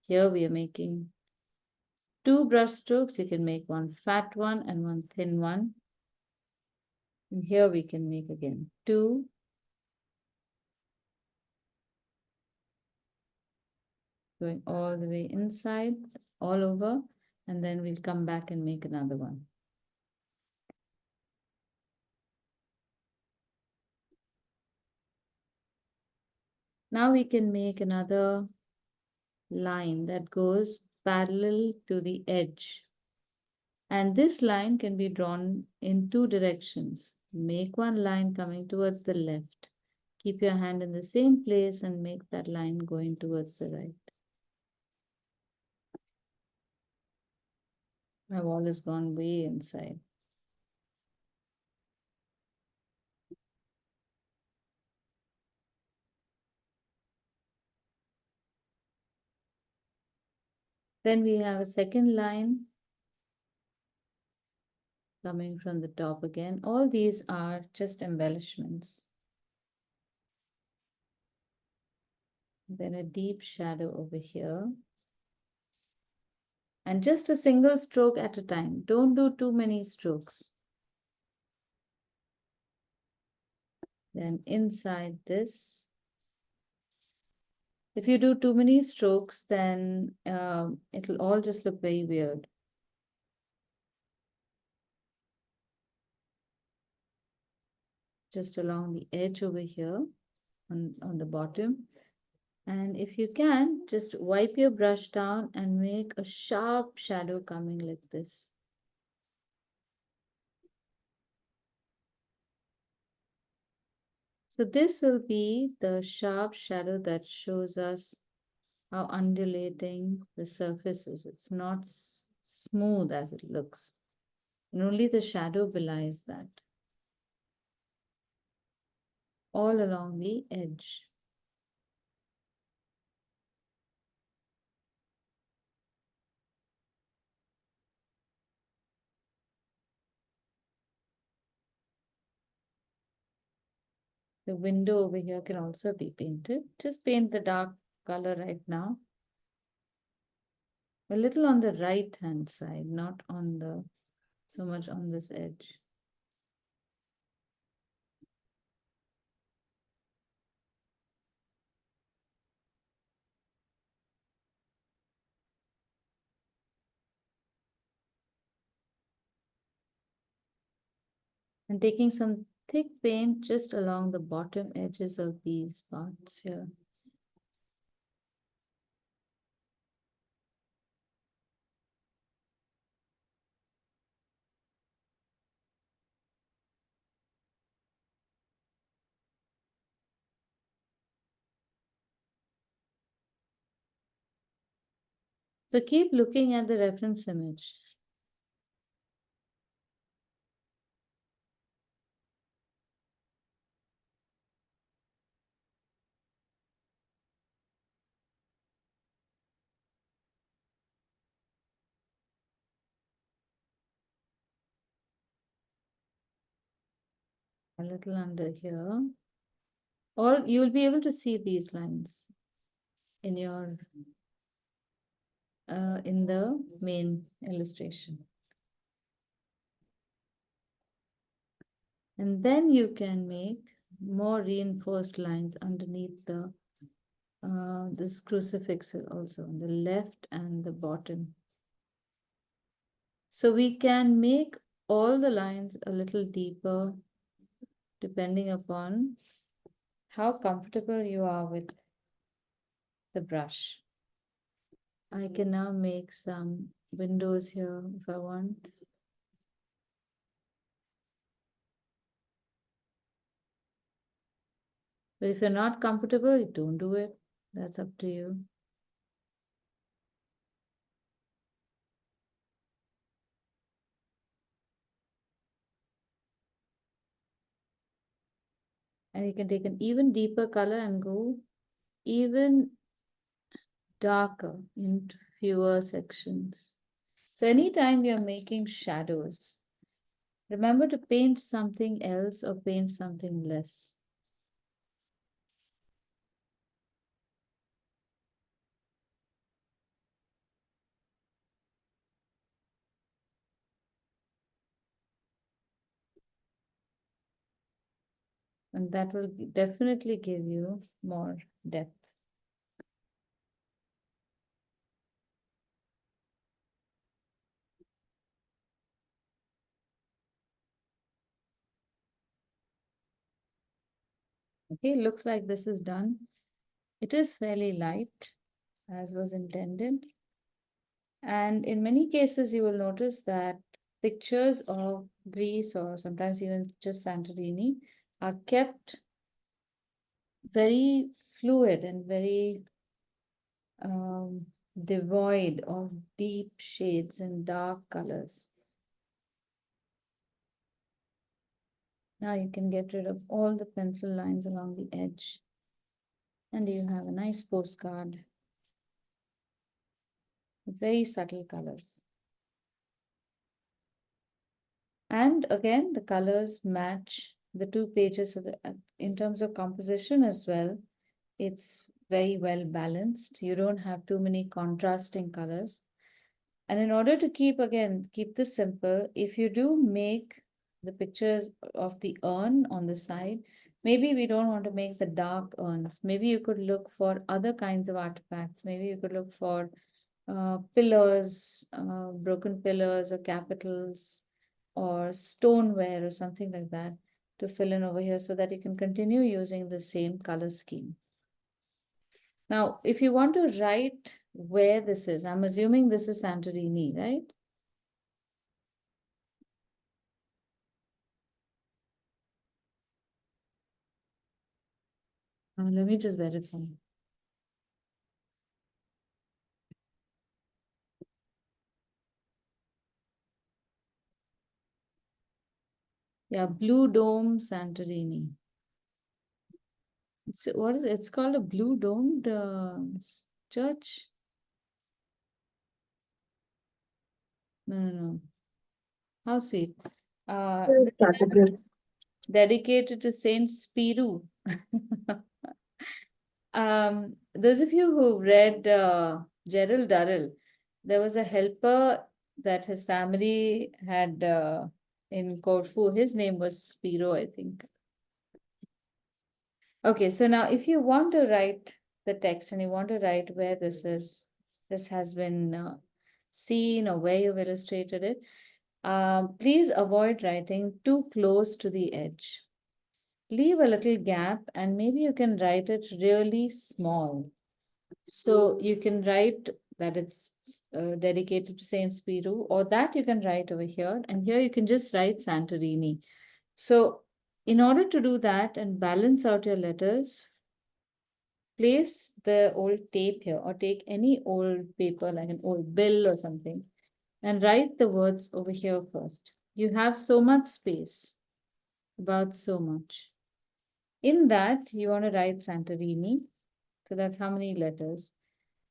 Here we are making two brush strokes. You can make one fat one and one thin one. And here we can make again two. Going all the way inside, all over, and then we'll come back and make another one. Now we can make another line that goes parallel to the edge. And this line can be drawn in two directions. Make one line coming towards the left. Keep your hand in the same place and make that line going towards the right. My wall has gone way inside. Then we have a second line coming from the top again. All these are just embellishments. Then a deep shadow over here. And just a single stroke at a time. Don't do too many strokes. Then inside this, if you do too many strokes, then it'll all just look very weird. Just along the edge over here on the bottom. And if you can, just wipe your brush down and make a sharp shadow coming like this. So this will be the sharp shadow that shows us how undulating the surface is. It's not smooth as it looks. And only the shadow belies that. All along the edge. The window over here can also be painted. Just paint the dark color right now. A little on the right hand side, not on the so much on this edge. And taking some thick paint just along the bottom edges of these parts here. So keep looking at the reference image. A little under here. All you will be able to see these lines in your in the main illustration. And then you can make more reinforced lines underneath the this crucifix also on the left and the bottom. So we can make all the lines a little deeper depending upon how comfortable you are with the brush. I can now make some windows here if I want. But if you're not comfortable, don't do it. That's up to you. And you can take an even deeper color and go even darker into fewer sections. So anytime you're making shadows, remember to paint something else or paint something less. And that will definitely give you more depth. Okay, looks like this is done. It is fairly light, as was intended. And in many cases, you will notice that pictures of Greece or sometimes even just Santorini are kept very fluid and very devoid of deep shades and dark colors. Now you can get rid of all the pencil lines along the edge. And you have a nice postcard. Very subtle colors. And again, the colors match the two pages of in terms of composition as well. It's very well balanced. You don't have too many contrasting colors. And in order to keep this simple, if you do make the pictures of the urn on the side, maybe we don't want to make the dark urns. Maybe you could look for other kinds of artifacts. Maybe you could look for pillars, broken pillars or capitals or stoneware or something like that to fill in over here so that you can continue using the same color scheme. Now, if you want to write where this is, I'm assuming this is Santorini, right? Let me just verify. Yeah, Blue Dome, Santorini. So what is it? It's called a Blue Domed church? No. How sweet. This is Cathedral. dedicated to Saint Spiru. Those of you who read Gerald Durrell, there was a helper that his family had in Corfu. His name was Spiro, I think. Okay, so now if you want to write the text and you want to write where this has been seen or where you've illustrated it, please avoid writing too close to the edge. Leave a little gap and maybe you can write it really small. So you can write that it's dedicated to Saint Spiru, or that you can write over here. And here you can just write Santorini. So in order to do that and balance out your letters, place the old tape here or take any old paper like an old bill or something and write the words over here first. You have so much space, about so much. In that, you want to write Santorini. So that's how many letters?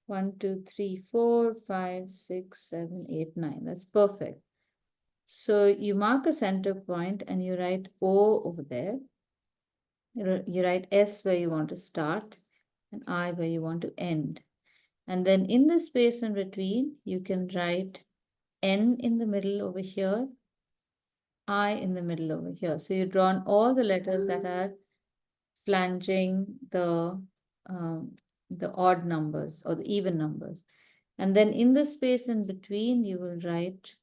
1, 2, 3, 4, 5, 6, 7, 8, 9. That's perfect. So you mark a center point and you write O over there. You write S where you want to start and I where you want to end. And then in the space in between, you can write N in the middle over here, I in the middle over here. So you've drawn all the letters that are flanging the odd numbers or the even numbers. And then in the space in between, you will write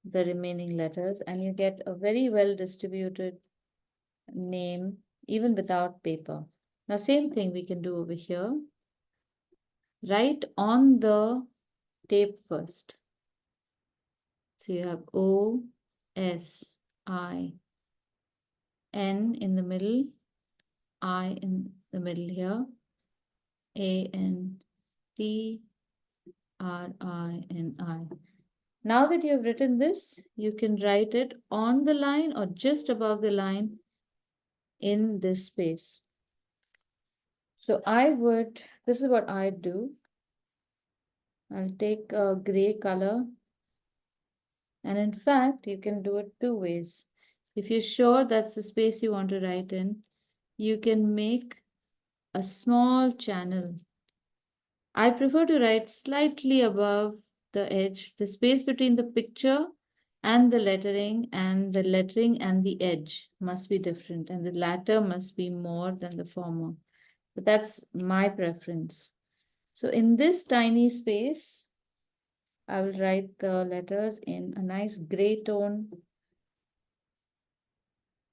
the remaining letters and you get a very well distributed name even without paper. Now, same thing we can do over here. Write on the tape first. So you have O, S, I, N in the middle, I in the middle here, A, N, T, R, I, N, I. Now that you've written this, you can write it on the line or just above the line in this space. So this is what I do. I'll take a gray color. And in fact, you can do it two ways. If you're sure that's the space you want to write in, you can make a small channel. I prefer to write slightly above the edge, the space between the picture and the lettering and the edge must be different, and the latter must be more than the former. But that's my preference. So in this tiny space, I will write the letters in a nice gray tone.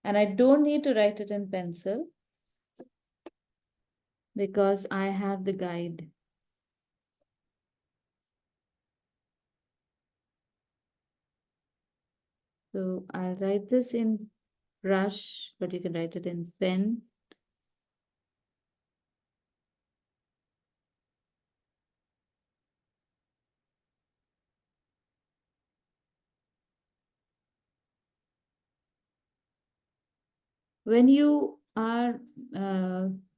And I don't need to write it in pencil because I have the guide. So I'll write this in brush, but you can write it in pen. When you are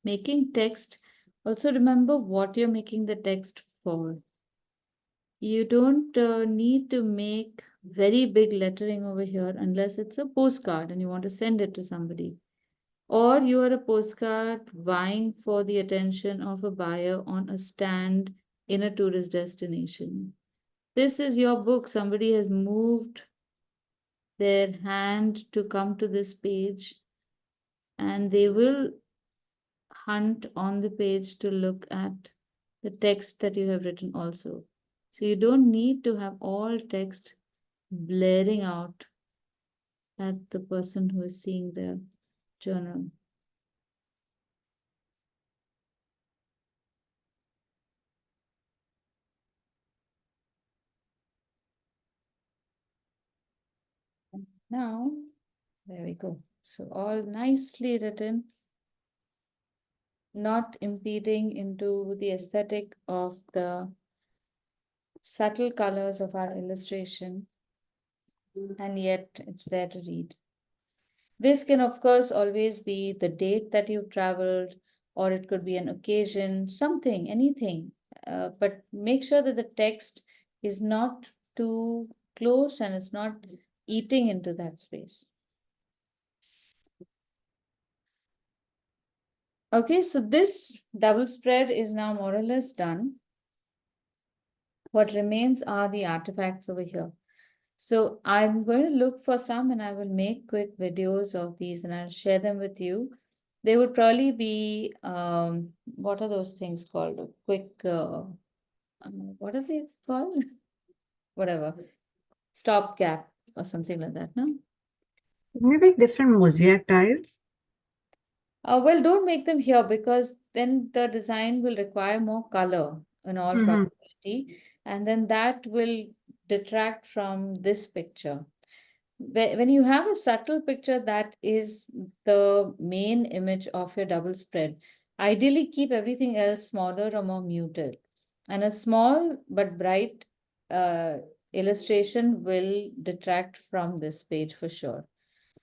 making text, also remember what you're making the text for. You don't need to make very big lettering over here unless it's a postcard and you want to send it to somebody. Or you are a postcard vying for the attention of a buyer on a stand in a tourist destination. This is your book. Somebody has moved their hand to come to this page and they will hunt on the page to look at the text that you have written also. So you don't need to have all text blaring out at the person who is seeing their journal. Now, there we go. So all nicely written, not impeding into the aesthetic of the subtle colors of our illustration, and yet it's there to read. This can, of course, always be the date that you've traveled, or it could be an occasion, something, anything. But make sure that the text is not too close and it's not eating into that space. Okay, so this double spread is now more or less done. What remains are the artifacts over here. So I'm going to look for some and I will make quick videos of these and I'll share them with you. They would probably be, what are those things called? A quick, what are they called? Whatever, stopgap or something like that, no? Maybe different mosaic tiles. Well, don't make them here because then the design will require more color in all probability, and then that will detract from this picture. When you have a subtle picture that is the main image of your double spread, ideally keep everything else smaller or more muted. And a small but bright illustration will detract from this page for sure.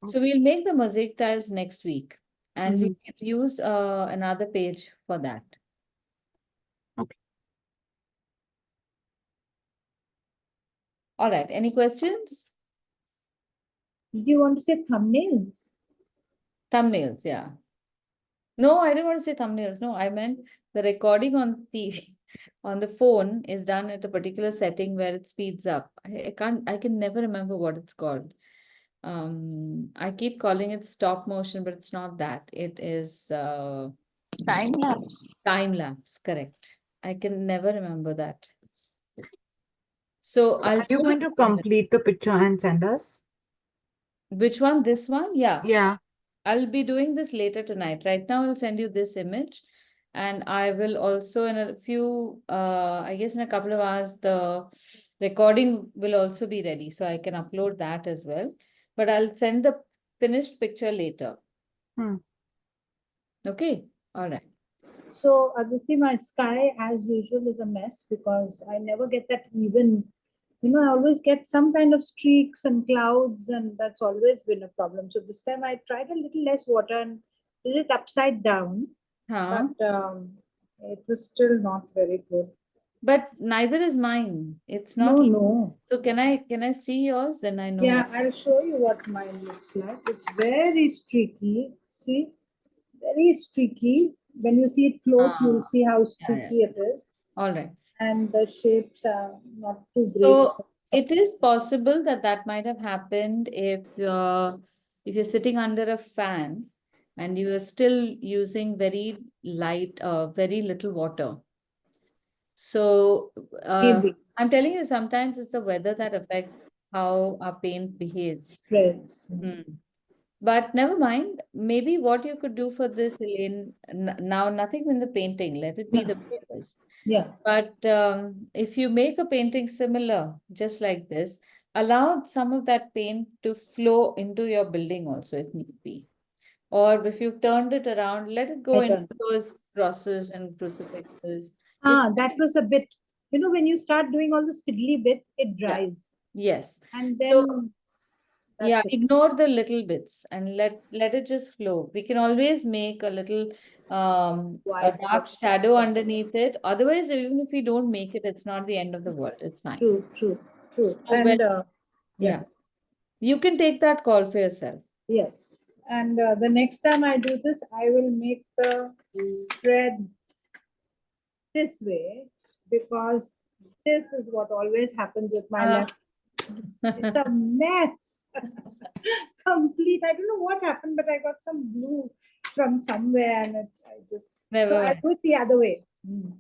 So we'll make the mosaic tiles next week and we can use another page for that. Okay. All right, any questions? Do you want to say thumbnails? Thumbnails, yeah. No, I didn't want to say thumbnails. No, I meant the recording on the on the phone is done at a particular setting where it speeds up. I can never remember what it's called. I keep calling it stop motion, but it's not that. It is Time lapse. time lapse, correct. I can never remember that. So I'll Are you put going it to in the- complete the picture and send us? Which one? This one? Yeah. Yeah. I'll be doing this later tonight. Right now, I'll send you this image. And I will also in a few, I guess in a couple of hours, the recording will also be ready. So I can upload that as well. But I'll send the finished picture later. Okay. All right. So, Aditi, my sky as usual is a mess because I never get that even. You know, I always get some kind of streaks and clouds, and that's always been a problem. So this time I tried a little less water and did it upside down, Huh? but it was still not very good. But neither is mine. It's No, not. no. So can I see yours? Then I know. Yeah, I'll show you what mine looks like. It's very streaky. See, very streaky. When you see it close, you'll see how streaky it is. All right. And the shapes are not too great. So it is possible that that might have happened if you're sitting under a fan and you are still using very light, very little water. So Maybe. I'm telling you, sometimes it's the weather that affects how our paint behaves. Spreads. But never mind. Maybe what you could do for this, Elaine, now nothing in the painting, let it be the papers. Yeah. But if you make a painting similar, just like this, allow some of that paint to flow into your building also if need be. Or if you've turned it around, let it go into those crosses and crucifixes. That was a bit, you know, when you start doing all this fiddly bit, it dries. Yes. And then So, that's it. ignore the little bits and let it just flow. We can always make a little a White dark shadow underneath it. Otherwise, even if we don't make it, it's not the end of the world. It's fine. True. So And Yeah. You can take that call for yourself. Yes. And the next time I do this, I will make the spread this way, because this is what always happens with my left. It's a mess. Complete. I don't know what happened, but I got some glue from somewhere and I just. Never So I mind. do it the other way.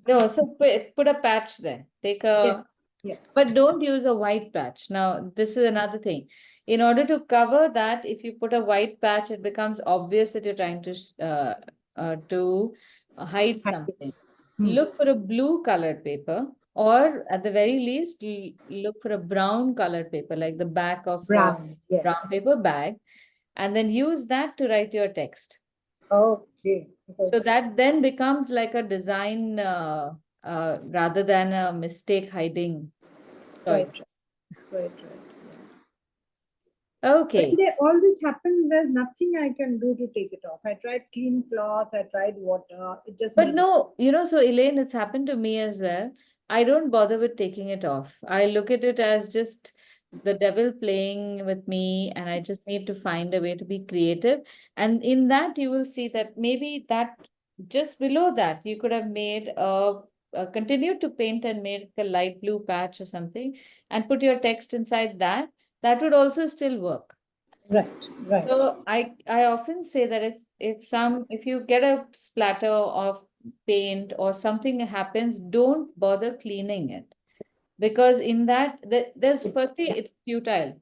No, so put a patch there. Take a, Yes. Yes. but don't use a white patch. Now, this is another thing. In order to cover that, if you put a white patch, it becomes obvious that you're trying to hide something. Look for a blue colored paper, or at the very least, look for a brown colored paper, like the back of a Brown. brown Yes. paper bag, and then use that to write your text. Okay. So that then becomes like a design rather than a mistake hiding Right. toy. Right. Okay. When all this happens, there's nothing I can do to take it off. I tried clean cloth, I tried water. It just. But no, so Elaine, it's happened to me as well. I don't bother with taking it off. I look at it as just the devil playing with me, and I just need to find a way to be creative. And in that, you will see that maybe that just below that, you could have made continued to paint and made a light blue patch or something and put your text inside that. That would also still work. Right. Right. So I often say that if you get a splatter of paint or something happens, don't bother cleaning it, because in that there's firstly it's futile.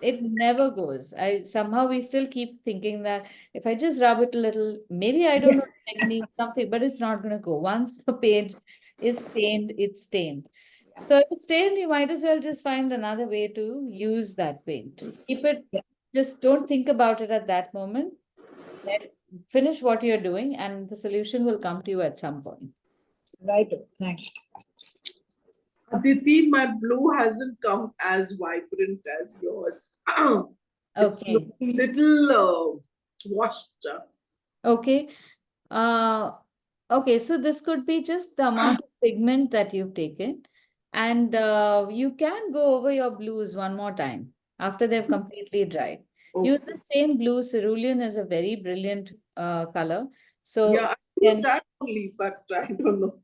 It never goes. Somehow we still keep thinking that if I just rub it a little, maybe I don't know the technique, something, but it's not gonna go. Once the page is stained, it's stained. So if it's stained, you might as well just find another way to use that paint. Keep it, just don't think about it at that moment. Finish what you're doing, and the solution will come to you at some point. Right. Thanks. Aditi, my blue hasn't come as vibrant as yours. It's Okay. looking little washed. Okay. Okay, so this could be just the amount of pigment that you've taken. And you can go over your blues one more time after they've completely dried. Use the same blue. Cerulean is a very brilliant color. So Yeah, I use that only, but I don't know.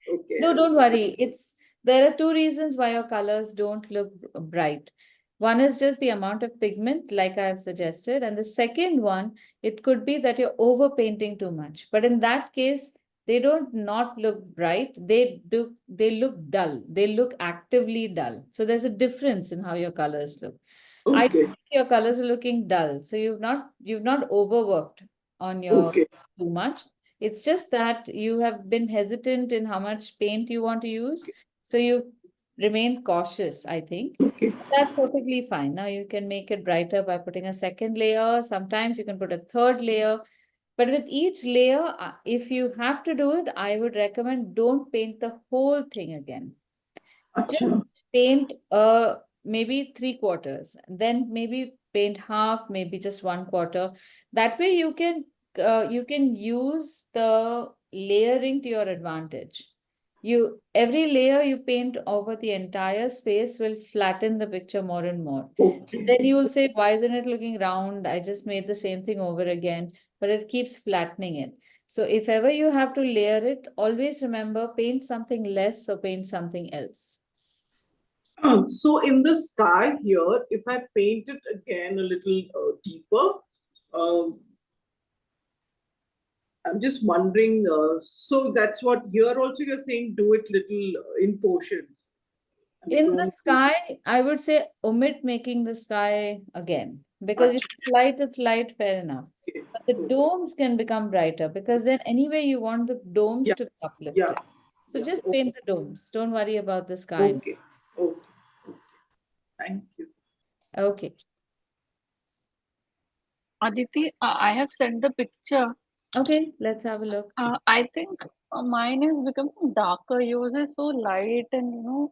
Okay. no, don't worry. There are two reasons why your colors don't look bright. One is just the amount of pigment, like I've suggested, and the second one, it could be that you're over painting too much. But in that case, they don't not look bright. They look dull. They look actively dull. So there's a difference in how your colors look. I Okay. think your colors are looking dull. So you've not overworked on your Okay. too much. It's just that you have been hesitant in how much paint you want to use. So you remain cautious, I think. Okay. That's perfectly fine. Now you can make it brighter by putting a second layer. Sometimes you can put a third layer. But with each layer, if you have to do it, I would recommend don't paint the whole thing again. Just Acha. paint maybe 3/4, then maybe paint half, maybe just 1/4. That way you can use the layering to your advantage. Every layer you paint over the entire space will flatten the picture more and more. Okay. Then you will say, why isn't it looking round? I just made the same thing over again, but it keeps flattening it. So if ever you have to layer it, always remember, paint something less or paint something else. So in the sky here, if I paint it again a little deeper, I'm just wondering, so that's what here also you're saying, do it little in portions. In the sky, I would say omit making the sky again, because if it's light, fair enough. Okay. But the domes can become brighter, because then anyway you want the domes to be uplifted. Yeah. So just paint the domes. Don't worry about the sky. Okay. Okay. Thank you. Okay. Aditi, I have sent the picture. Okay, let's have a look. I think mine is becoming darker. Yours is so light, and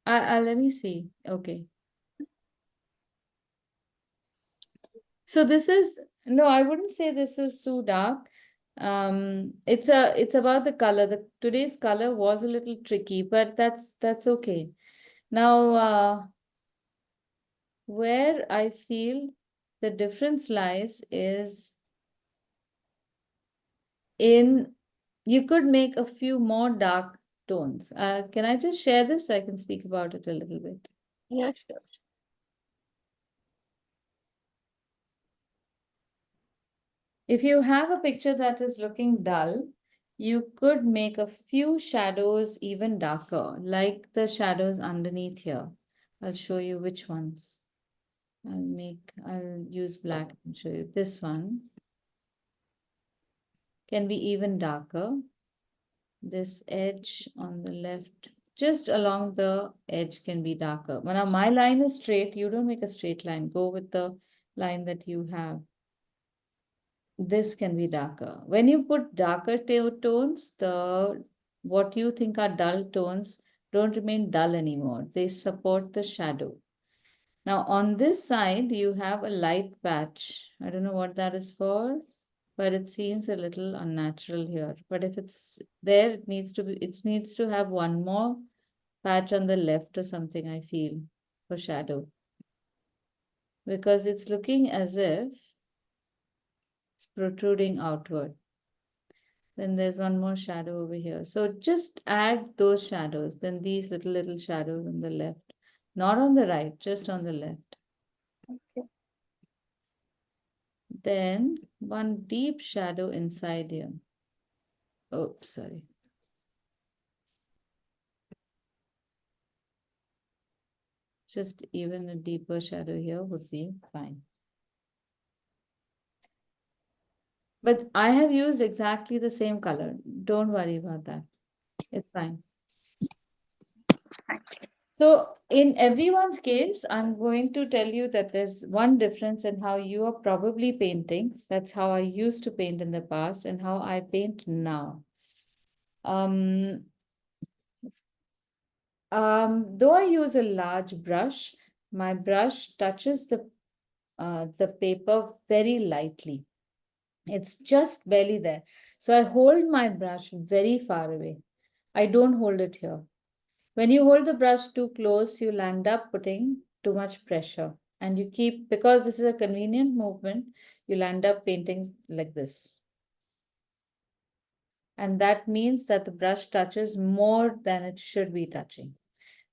Let me see. Okay. So this is, no, I wouldn't say this is too dark. It's about the color. Today's color was a little tricky, but that's okay. Now, where I feel the difference lies is in, you could make a few more dark tones. Can I just share this so I can speak about it a little bit? Yeah, sure. If you have a picture that is looking dull, you could make a few shadows even darker, like the shadows underneath here. I'll show you which ones. I'll use black and show you. This one can be even darker. This edge on the left, just along the edge, can be darker. Now my line is straight. You don't make a straight line. Go with the line that you have. This can be darker. When you put darker tones, what you think are dull tones don't remain dull anymore. They support the shadow. Now on this side, you have a light patch. I don't know what that is for, but it seems a little unnatural here. But if it's there, it needs to have one more patch on the left or something, I feel, for shadow. Because it's looking as if it's protruding outward. Then there's one more shadow over here. So just add those shadows, then these little shadows on the left. Not on the right, just on the left. Okay. Then one deep shadow inside here. Oh, sorry. Just even a deeper shadow here would be fine. But I have used exactly the same color. Don't worry about that. It's fine. So in everyone's case, I'm going to tell you that there's one difference in how you are probably painting. That's how I used to paint in the past and how I paint now. Though I use a large brush, my brush touches the paper very lightly. It's just barely there. So I hold my brush very far away. I don't hold it here. When you hold the brush too close, you'll end up putting too much pressure. And because this is a convenient movement, you'll end up painting like this. And that means that the brush touches more than it should be touching.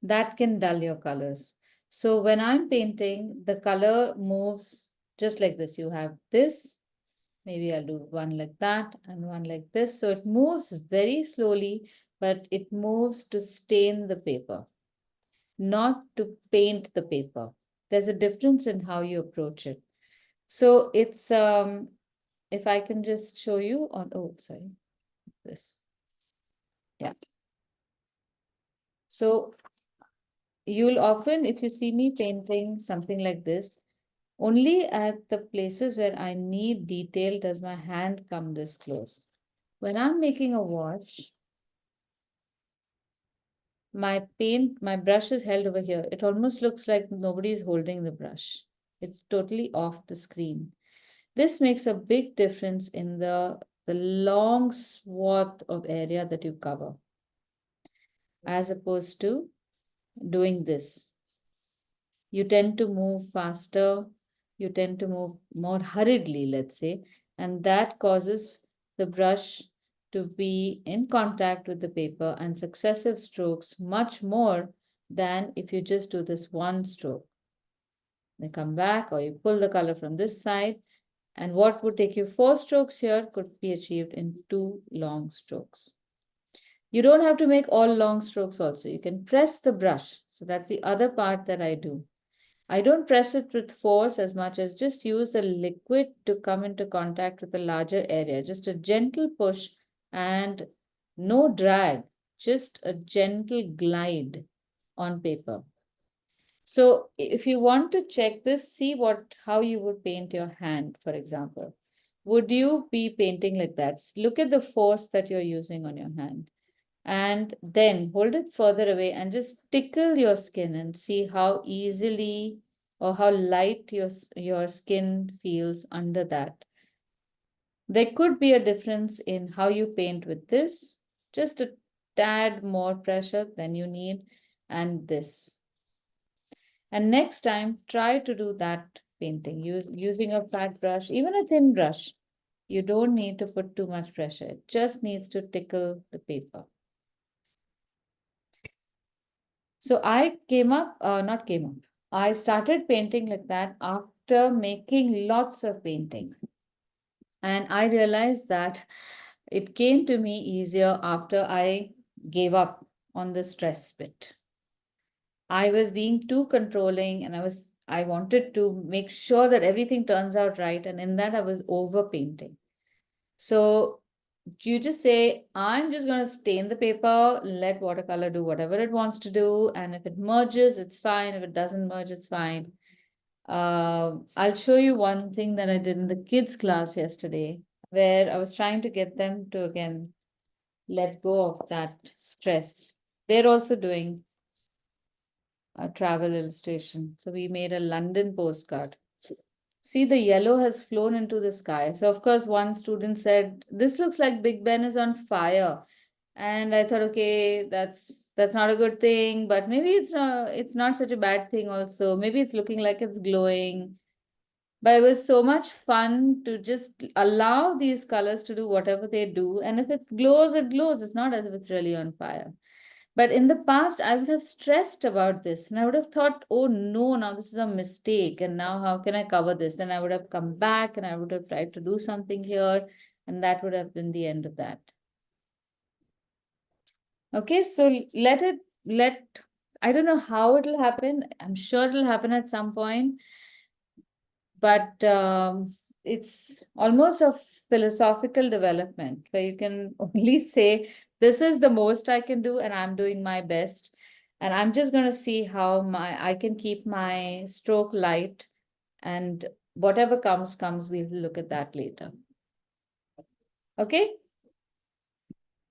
That can dull your colors. So when I'm painting, the color moves just like this. You have this, maybe I'll do one like that and one like this. So it moves very slowly, but it moves to stain the paper, not to paint the paper. There's a difference in how you approach it. So it's, if I can just show you on, oh, sorry, this. Yeah. So you'll often, if you see me painting something like this, only at the places where I need detail does my hand come this close. When I'm making a wash, my brush is held over here. It almost looks like nobody is holding the brush. It's totally off the screen. This makes a big difference in the long swath of area that you cover, as opposed to doing this. You tend to move faster, you tend to move more hurriedly, let's say, and that causes the brush to be in contact with the paper and successive strokes much more than if you just do this one stroke. They come back, or you pull the color from this side, and what would take you 4 strokes here could be achieved in 2 long strokes. You don't have to make all long strokes also. You can press the brush. So that's the other part that I do. I don't press it with force as much as just use the liquid to come into contact with a larger area. Just a gentle push and no drag, just a gentle glide on paper. So if you want to check this, see how you would paint your hand, for example. Would you be painting like that? Look at the force that you're using on your hand. And then hold it further away and just tickle your skin and see how easily or how light your skin feels under that. There could be a difference in how you paint with this, just a tad more pressure than you need, and this. And next time, try to do that painting using a flat brush, even a thin brush. You don't need to put too much pressure. It just needs to tickle the paper. So I I started painting like that after making lots of painting. And I realized that it came to me easier after I gave up on the stress bit. I was being too controlling and I wanted to make sure that everything turns out right. And in that I was over painting. So you just say, I'm just going to stain the paper, let watercolor do whatever it wants to do. And if it merges, it's fine. If it doesn't merge, it's fine. I'll show you one thing that I did in the kids class yesterday, where I was trying to get them to again let go of that stress. They're also doing a travel illustration. So we made a London postcard. See, the yellow has flown into the sky. So of course, one student said, "This looks like Big Ben is on fire." And I thought, okay, that's not a good thing, but maybe it's not such a bad thing also. Maybe it's looking like it's glowing. But it was so much fun to just allow these colors to do whatever they do. And if it glows, it glows. It's not as if it's really on fire. But in the past, I would have stressed about this and I would have thought, oh no, now this is a mistake. And now how can I cover this? And I would have come back and I would have tried to do something here. And that would have been the end of that. Okay, so I don't know how it'll happen. I'm sure it'll happen at some point. But it's almost a philosophical development where you can only say, this is the most I can do and I'm doing my best. And I'm just going to see how I can keep my stroke light, and whatever comes, we'll look at that later. Okay?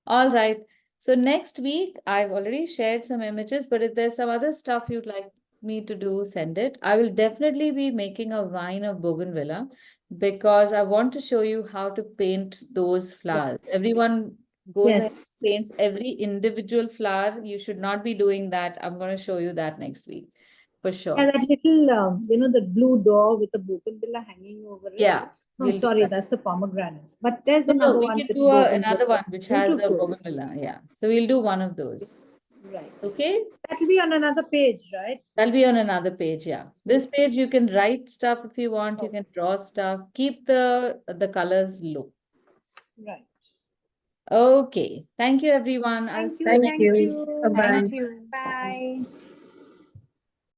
All right. So next week, I've already shared some images, but if there's some other stuff you'd like me to do, send it. I will definitely be making a vine of bougainvillea because I want to show you how to paint those flowers. Everyone goes and Yes. paints every individual flower. You should not be doing that. I'm going to show you that next week for sure. Yeah, that little, the blue door with the bougainvillea hanging over it. Yeah. No, we'll do sorry, that. that's the pomegranate. But there's No, another we one can with do bougainvillea. another one which has a Beautiful. bougainvillea. Yeah. So we'll do one of those. Right. Okay. That'll be on another page, right? That'll be on another page, yeah. This page you can write stuff if you want, you can draw stuff, keep the colors low. Right. Okay, thank you everyone. Thank you. Thank Thank you. you. Bye-bye. Thank you. Bye.